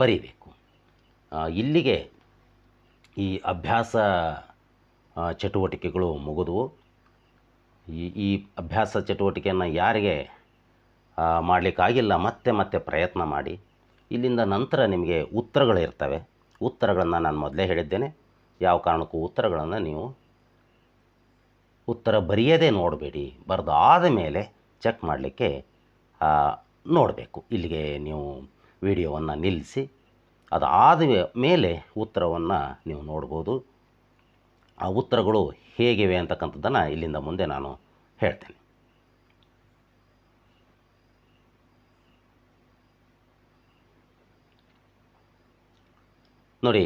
ಬರೀಬೇಕು. ಇಲ್ಲಿಗೆ ಈ ಅಭ್ಯಾಸ ಚಟುವಟಿಕೆಗಳು ಮುಗಿದವು. ಈ ಅಭ್ಯಾಸ ಚಟುವಟಿಕೆಯನ್ನು ಯಾರಿಗೆ ಮಾಡಲಿಕ್ಕಾಗಿಲ್ಲ ಮತ್ತೆ ಮತ್ತೆ ಪ್ರಯತ್ನ ಮಾಡಿ. ಇಲ್ಲಿಂದ ನಂತರ ನಿಮಗೆ ಉತ್ತರಗಳಿರ್ತವೆ. ಉತ್ತರಗಳನ್ನು ನಾನು ಮೊದಲೇ ಹೇಳಿದ್ದೇನೆ. ಯಾವ ಕಾರಣಕ್ಕೂ ಉತ್ತರಗಳನ್ನು ನೀವು ಉತ್ತರ ಬರೆಯದೇ ನೋಡಬೇಡಿ, ಬರೆದಾದ ಮೇಲೆ ಚೆಕ್ ಮಾಡಲಿಕ್ಕೆ ನೋಡಬೇಕು. ಇಲ್ಲಿಗೆ ನೀವು ವಿಡಿಯೋವನ್ನು ನಿಲ್ಲಿಸಿ ಅದಾದ ಮೇಲೆ ಉತ್ತರವನ್ನು ನೀವು ನೋಡ್ಬೋದು. ಆ ಉತ್ತರಗಳು ಹೇಗಿವೆ ಅಂತಕ್ಕಂಥದ್ದನ್ನು ಇಲ್ಲಿಂದ ಮುಂದೆ ನಾನು ಹೇಳ್ತೇನೆ. ನೋಡಿ,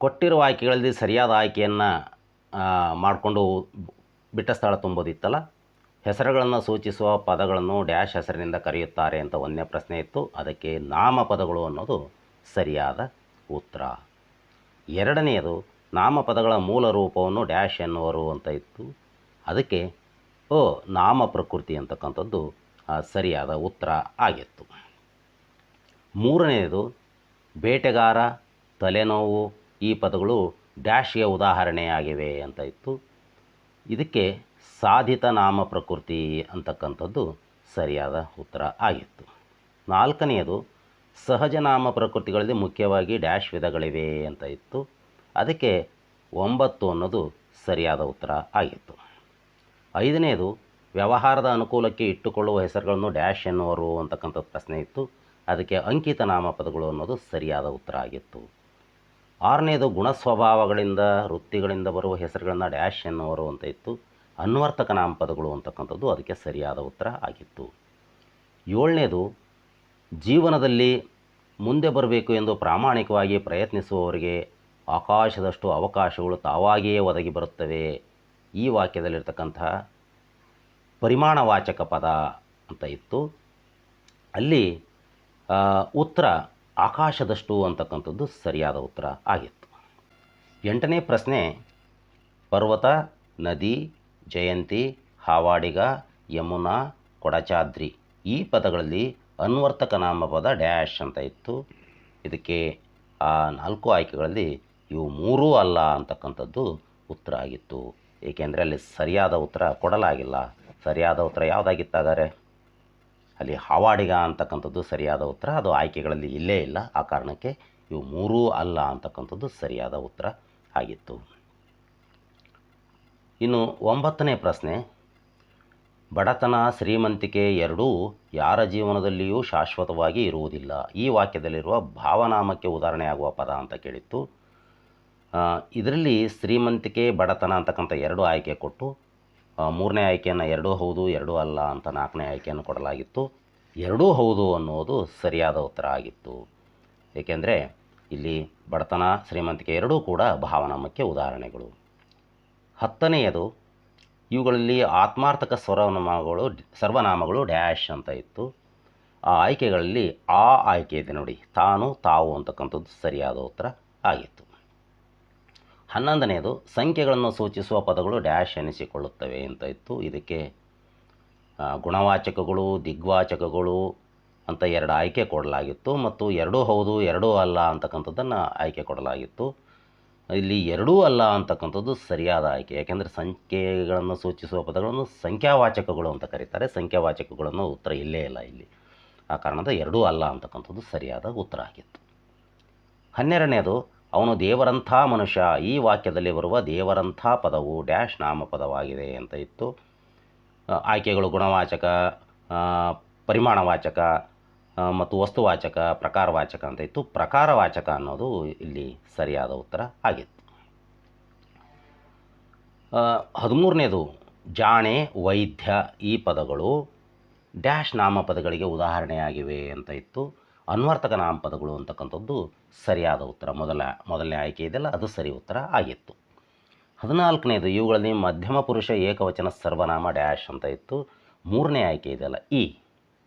ಕೊಟ್ಟಿರುವ ಆಯ್ಕೆಗಳಲ್ಲಿ ಸರಿಯಾದ ಆಯ್ಕೆಯನ್ನು ಮಾಡಿಕೊಂಡು ಬಿಟ್ಟ ಸ್ಥಳ ತುಂಬೋದಿತ್ತಲ್ಲ. ಹೆಸರುಗಳನ್ನು ಸೂಚಿಸುವ ಪದಗಳನ್ನು ಡ್ಯಾಶ್ ಹೆಸರಿನಿಂದ ಕರೆಯುತ್ತಾರೆ ಅಂತ ಒಂದನೇ ಪ್ರಶ್ನೆ ಇತ್ತು. ಅದಕ್ಕೆ ನಾಮಪದಗಳು ಅನ್ನೋದು ಸರಿಯಾದ ಉತ್ತರ. ಎರಡನೆಯದು ನಾಮಪದಗಳ ಮೂಲ ರೂಪವನ್ನು ಡ್ಯಾಶ್ ಎನ್ನುವರು ಅಂತ ಇತ್ತು. ಅದಕ್ಕೆ ನಾಮ ಪ್ರಕೃತಿ ಅಂತಕ್ಕಂಥದ್ದು ಸರಿಯಾದ ಉತ್ತರ ಆಗಿತ್ತು. ಮೂರನೆಯದು ಬೇಟೆಗಾರ, ತಲೆನೋವು ಈ ಪದಗಳು ಡ್ಯಾಶ್ಗೆ ಉದಾಹರಣೆಯಾಗಿವೆ ಅಂತ ಇತ್ತು. ಇದಕ್ಕೆ ಸಾಧಿತ ನಾಮ ಪ್ರಕೃತಿ ಅಂತಕ್ಕಂಥದ್ದು ಸರಿಯಾದ ಉತ್ತರ ಆಗಿತ್ತು. ನಾಲ್ಕನೆಯದು ಸಹಜ ನಾಮ ಪ್ರಕೃತಿಗಳಲ್ಲಿ ಮುಖ್ಯವಾಗಿ ಡ್ಯಾಶ್ ವಿಧಗಳಿವೆ ಅಂತ ಇತ್ತು. ಅದಕ್ಕೆ 9 ಅನ್ನೋದು ಸರಿಯಾದ ಉತ್ತರ ಆಗಿತ್ತು. ಐದನೆಯದು ವ್ಯವಹಾರದ ಅನುಕೂಲಕ್ಕೆ ಇಟ್ಟುಕೊಳ್ಳುವ ಹೆಸರುಗಳನ್ನು ಡ್ಯಾಶ್ ಎನ್ನುವರು ಅಂತಕ್ಕಂಥ ಪ್ರಶ್ನೆ ಇತ್ತು. ಅದಕ್ಕೆ ಅಂಕಿತ ನಾಮಪದಗಳು ಅನ್ನೋದು ಸರಿಯಾದ ಉತ್ತರ ಆಗಿತ್ತು. ಆರನೆಯದು ಗುಣಸ್ವಭಾವಗಳಿಂದ ವೃತ್ತಿಗಳಿಂದ ಬರುವ ಹೆಸರುಗಳನ್ನು ಡ್ಯಾಶ್ ಎನ್ನುವರು ಅಂತ ಇತ್ತು. ಅನ್ವರ್ತಕ ನಾಮಪದಗಳು ಅಂತಕ್ಕಂಥದ್ದು ಅದಕ್ಕೆ ಸರಿಯಾದ ಉತ್ತರ ಆಗಿತ್ತು. ಏಳನೇದು ಜೀವನದಲ್ಲಿ ಮುಂದೆ ಬರಬೇಕು ಎಂದು ಪ್ರಾಮಾಣಿಕವಾಗಿ ಪ್ರಯತ್ನಿಸುವವರಿಗೆ ಆಕಾಶದಷ್ಟು ಅವಕಾಶಗಳು ತಾವಾಗಿಯೇ ಒದಗಿ ಬರುತ್ತವೆ. ಈ ವಾಕ್ಯದಲ್ಲಿರ್ತಕ್ಕಂತಹ ಪರಿಮಾಣವಾಚಕ ಪದ ಅಂತ ಇತ್ತು. ಅಲ್ಲಿ ಉತ್ತರ ಆಕಾಶದಷ್ಟು ಅಂತಕ್ಕಂಥದ್ದು ಸರಿಯಾದ ಉತ್ತರ ಆಗಿತ್ತು. 8ನೇ ಪ್ರಶ್ನೆ ಪರ್ವತ, ನದಿ, ಜಯಂತಿ, ಹಾವಾಡಿಗ, ಯಮುನಾ, ಕೊಡಚಾದ್ರಿ ಈ ಪದಗಳಲ್ಲಿ ಅನ್ವರ್ತಕ ನಾಮಪದ ಡ್ಯಾಶ್ ಅಂತ ಇತ್ತು. ಇದಕ್ಕೆ ಆ 4 ಆಯ್ಕೆಗಳಲ್ಲಿ ಇವು 3 ಅಲ್ಲ ಅಂತಕ್ಕಂಥದ್ದು ಉತ್ತರ ಆಗಿತ್ತು. ಏಕೆಂದರೆ ಅಲ್ಲಿ ಸರಿಯಾದ ಉತ್ತರ ಕೊಡಲಾಗಿಲ್ಲ. ಸರಿಯಾದ ಉತ್ತರ ಯಾವುದಾಗಿತ್ತಾಗಾರೆ ಅಲ್ಲಿ ಹಾವಾಡಿಗ ಅಂತಕ್ಕಂಥದ್ದು ಸರಿಯಾದ ಉತ್ತರ. ಅದು ಆಯ್ಕೆಗಳಲ್ಲಿ ಇಲ್ಲೇ ಇಲ್ಲ. ಆ ಕಾರಣಕ್ಕೆ ಇವು 3 ಅಲ್ಲ ಅಂತಕ್ಕಂಥದ್ದು ಸರಿಯಾದ ಉತ್ತರ ಆಗಿತ್ತು. ಇನ್ನು 9ನೇ ಪ್ರಶ್ನೆ ಬಡತನ, ಶ್ರೀಮಂತಿಕೆ ಎರಡೂ ಯಾರ ಜೀವನದಲ್ಲಿಯೂ ಶಾಶ್ವತವಾಗಿ ಇರುವುದಿಲ್ಲ. ಈ ವಾಕ್ಯದಲ್ಲಿರುವ ಭಾವನಾಮಕ್ಕೆ ಉದಾಹರಣೆಯಾಗುವ ಪದ ಅಂತ ಕೇಳಿತ್ತು. ಇದರಲ್ಲಿ ಶ್ರೀಮಂತಿಕೆ, ಬಡತನ ಅಂತಕ್ಕಂಥ 2 ಆಯ್ಕೆ ಕೊಟ್ಟು 3ನೇ ಆಯ್ಕೆಯನ್ನು 2 ಹೌದು 2 ಅಲ್ಲ ಅಂತ 4ನೇ ಆಯ್ಕೆಯನ್ನು ಕೊಡಲಾಗಿತ್ತು. 2 ಹೌದು ಅನ್ನೋದು ಸರಿಯಾದ ಉತ್ತರ ಆಗಿತ್ತು. ಏಕೆಂದರೆ ಇಲ್ಲಿ ಬಡತನ, ಶ್ರೀಮಂತಿಕೆ ಎರಡೂ ಕೂಡ ಭಾವನಾಮಕ್ಕೆ ಉದಾಹರಣೆಗಳು. 10ನೇಯದು ಇವುಗಳಲ್ಲಿ ಆತ್ಮಾರ್ಥಕ ಸರ್ವನಾಮಗಳು ಡ್ಯಾಶ್ ಅಂತ ಇತ್ತು. ಆ ಆಯ್ಕೆಗಳಲ್ಲಿ ಆ ಆಯ್ಕೆ ಇದೆ ನೋಡಿ, ತಾನು, ತಾವು ಅಂತಕ್ಕಂಥದ್ದು ಸರಿಯಾದ ಉತ್ತರ ಆಗಿತ್ತು. 11ನೇದು ಸಂಖ್ಯೆಗಳನ್ನು ಸೂಚಿಸುವ ಪದಗಳು ಡ್ಯಾಶ್ ಎನಿಸಿಕೊಳ್ಳುತ್ತವೆ ಅಂತ ಇತ್ತು. ಇದಕ್ಕೆ ಗುಣವಾಚಕಗಳು, ದಿಗ್ವಾಚಕಗಳು, ಅಂತ ಎರಡು ಆಯ್ಕೆ ಕೊಡಲಾಗಿತ್ತು ಮತ್ತು ಎರಡೂ ಹೌದು ಎರಡೂ ಅಲ್ಲ ಅಂತಕ್ಕಂಥದ್ದನ್ನು ಆಯ್ಕೆ ಕೊಡಲಾಗಿತ್ತು. ಇಲ್ಲಿ ಎರಡೂ ಅಲ್ಲ ಅಂತಕ್ಕಂಥದ್ದು ಸರಿಯಾದ ಆಯ್ಕೆ. ಯಾಕೆಂದರೆ ಸಂಖ್ಯೆಗಳನ್ನು ಸೂಚಿಸುವ ಪದಗಳನ್ನು ಸಂಖ್ಯಾವಾಚಕಗಳು ಅಂತ ಕರೀತಾರೆ. ಸಂಖ್ಯಾವಾಚಕಗಳನ್ನು ಉತ್ತರ ಇಲ್ಲೇ ಇಲ್ಲ ಇಲ್ಲಿ. ಆ ಕಾರಣದ ಎರಡೂ ಅಲ್ಲ ಅಂತಕ್ಕಂಥದ್ದು ಸರಿಯಾದ ಉತ್ತರ ಆಗಿತ್ತು. 12ನೇದು, ಅವನು ದೇವರಂಥ ಮನುಷ್ಯ. ಈ ವಾಕ್ಯದಲ್ಲಿ ಬರುವ ದೇವರಂಥ ಪದವು ಡ್ಯಾಶ್ ನಾಮಪದವಾಗಿದೆ ಅಂತ ಇತ್ತು. ಆಯ್ಕೆಗಳು ಗುಣವಾಚಕ, ಪರಿಮಾಣವಾಚಕ ಮತ್ತು ವಸ್ತುವಾಚಕ, ಪ್ರಕಾರವಾಚಕ ಅಂತ ಇತ್ತು. ಪ್ರಕಾರವಾಚಕ ಅನ್ನೋದು ಇಲ್ಲಿ ಸರಿಯಾದ ಉತ್ತರ ಆಗಿತ್ತು. 13ನೇದು, ಜಾಣೆ, ವೈದ್ಯ ಈ ಪದಗಳು ಡ್ಯಾಶ್ ನಾಮಪದಗಳಿಗೆ ಉದಾಹರಣೆಯಾಗಿವೆ ಅಂತ ಇತ್ತು. ಅನ್ವರ್ಥಕ ನಾಮಪದಗಳು ಅಂತಕ್ಕಂಥದ್ದು ಸರಿಯಾದ ಉತ್ತರ. ಮೊದಲನೇ ಆಯ್ಕೆ ಇದೆಯಲ್ಲ ಅದು ಸರಿ ಉತ್ತರ ಆಗಿತ್ತು. 14ನೇದು, ಇವುಗಳಲ್ಲಿ ಮಧ್ಯಮ ಪುರುಷ ಏಕವಚನ ಸರ್ವನಾಮ ಡ್ಯಾಶ್ ಅಂತ ಇತ್ತು. 3ನೇ ಆಯ್ಕೆ ಇದೆಯಲ್ಲ ಈ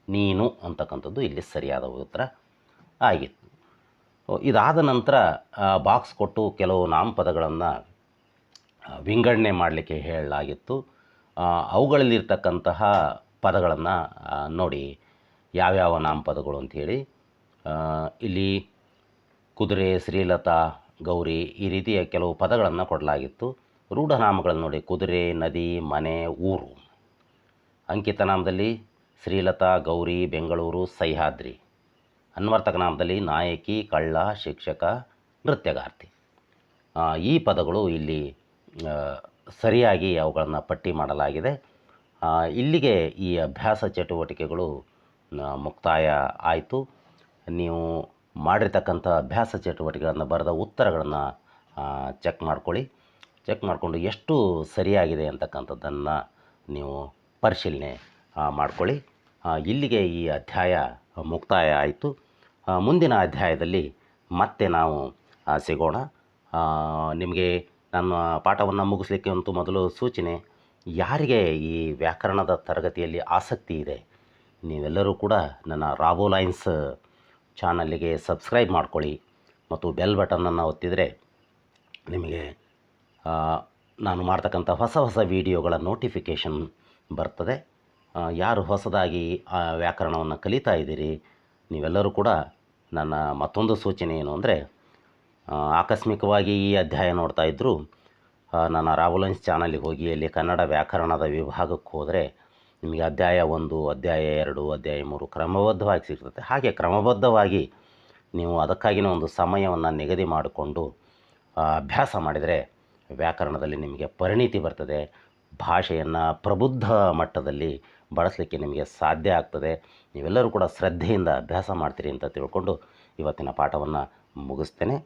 ನೀನು ಅಂತಕ್ಕಂಥದ್ದು ಇಲ್ಲಿ ಸರಿಯಾದ ಉತ್ತರ ಆಗಿತ್ತು. ಇದಾದ ನಂತರ ಬಾಕ್ಸ್ ಕೊಟ್ಟು ಕೆಲವು ನಾಮಪದಗಳನ್ನು ವಿಂಗಡಣೆ ಮಾಡಲಿಕ್ಕೆ ಹೇಳಲಾಗಿತ್ತು. ಅವುಗಳಲ್ಲಿರ್ತಕ್ಕಂತಹ ಪದಗಳನ್ನು ನೋಡಿ ಯಾವ್ಯಾವ ನಾಮಪದಗಳು ಅಂಥೇಳಿ. ಇಲ್ಲಿ ಕುದುರೆ, ಶ್ರೀಲತಾ, ಗೌರಿ ಈ ರೀತಿಯ ಕೆಲವು ಪದಗಳನ್ನು ಕೊಡಲಾಗಿತ್ತು. ರೂಢನಾಮಗಳನ್ನು ನೋಡಿ, ಕುದುರೆ, ನದಿ, ಮನೆ, ಊರು. ಅಂಕಿತ ನಾಮದಲ್ಲಿ ಶ್ರೀಲತಾ, ಗೌರಿ, ಬೆಂಗಳೂರು, ಸಹ್ಯಾದ್ರಿ. ಅನ್ವರ್ಥಕ ನಾಮದಲ್ಲಿ ನಾಯಕಿ, ಕಳ್ಳ, ಶಿಕ್ಷಕ, ನೃತ್ಯಗಾರ್ತಿ. ಈ ಪದಗಳು ಇಲ್ಲಿ ಸರಿಯಾಗಿ ಅವುಗಳನ್ನು ಪಟ್ಟಿ ಮಾಡಲಾಗಿದೆ. ಇಲ್ಲಿಗೆ ಈ ಅಭ್ಯಾಸ ಚಟುವಟಿಕೆಗಳು ಮುಕ್ತಾಯ ಆಯಿತು. ನೀವು ಮಾಡಿರ್ತಕ್ಕಂಥ ಅಭ್ಯಾಸ ಚಟುವಟಿಕೆಗಳನ್ನು ಬರೆದ ಉತ್ತರಗಳನ್ನು ಚೆಕ್ ಮಾಡ್ಕೊಳ್ಳಿ. ಚೆಕ್ ಮಾಡಿಕೊಂಡು ಎಷ್ಟು ಸರಿಯಾಗಿದೆ ಅಂತಕ್ಕಂಥದ್ದನ್ನು ನೀವು ಪರಿಶೀಲನೆ ಮಾಡ್ಕೊಳ್ಳಿ. ಇಲ್ಲಿಗೆ ಈ ಅಧ್ಯಾಯ ಮುಕ್ತಾಯ ಆಯಿತು. ಮುಂದಿನ ಅಧ್ಯಾಯದಲ್ಲಿ ಮತ್ತೆ ನಾವು ಸಿಗೋಣ. ನಿಮಗೆ ನನ್ನ ಪಾಠವನ್ನು ಮುಗಿಸ್ಲಿಕ್ಕೆ ಅಂತೂ ಮೊದಲು ಸೂಚನೆ, ಯಾರಿಗೆ ಈ ವ್ಯಾಕರಣದ ತರಗತಿಯಲ್ಲಿ ಆಸಕ್ತಿ ಇದೆ ನೀವೆಲ್ಲರೂ ಕೂಡ ನನ್ನ ರಾಬೋ ಲೈನ್ಸ್ ಚಾನಲ್ಲಿಗೆ ಸಬ್ಸ್ಕ್ರೈಬ್ ಮಾಡ್ಕೊಳ್ಳಿ ಮತ್ತು ಬೆಲ್ ಬಟನನ್ನು ಒತ್ತಿದರೆ ನಿಮಗೆ ನಾನು ಮಾಡ್ತಕ್ಕಂಥ ಹೊಸ ಹೊಸ ವಿಡಿಯೋಗಳ ನೋಟಿಫಿಕೇಷನ್ ಬರ್ತದೆ. ಯಾರು ಹೊಸದಾಗಿ ವ್ಯಾಕರಣವನ್ನು ಕಲಿತಾ ಇದ್ದೀರಿ ನೀವೆಲ್ಲರೂ ಕೂಡ ನನ್ನ ಮತ್ತೊಂದು ಸೂಚನೆ ಏನು ಅಂದರೆ, ಆಕಸ್ಮಿಕವಾಗಿ ಈ ಅಧ್ಯಾಯ ನೋಡ್ತಾ ಇದ್ದರೂ ನನ್ನ ರಾಬೋ ಲೈನ್ಸ್ ಚಾನಲಿಗೆ ಹೋಗಿ ಅಲ್ಲಿ ಕನ್ನಡ ವ್ಯಾಕರಣದ ವಿಭಾಗಕ್ಕೆ ಹೋದರೆ ನಿಮಗೆ ಅಧ್ಯಾಯ 1, ಅಧ್ಯಾಯ 2, ಅಧ್ಯಾಯ 3 ಕ್ರಮಬದ್ಧವಾಗಿ ಸಿಗ್ತದೆ. ಹಾಗೆ ಕ್ರಮಬದ್ಧವಾಗಿ ನೀವು ಅದಕ್ಕಾಗಿಯೇ ಒಂದು ಸಮಯವನ್ನು ನಿಗದಿ ಮಾಡಿಕೊಂಡು ಅಭ್ಯಾಸ ಮಾಡಿದರೆ ವ್ಯಾಕರಣದಲ್ಲಿ ನಿಮಗೆ ಪರಿಣಿತಿ ಬರ್ತದೆ. ಭಾಷೆಯನ್ನು ಪ್ರಬುದ್ಧ ಮಟ್ಟದಲ್ಲಿ ಬಳಸಲಿಕ್ಕೆ ನಿಮಗೆ ಸಾಧ್ಯ ಆಗ್ತದೆ. ನೀವೆಲ್ಲರೂ ಕೂಡ ಶ್ರದ್ಧೆಯಿಂದ ಅಭ್ಯಾಸ ಮಾಡ್ತೀರಿ ಅಂತ ತಿಳ್ಕೊಂಡು ಇವತ್ತಿನ ಪಾಠವನ್ನು ಮುಗಿಸ್ತೇನೆ.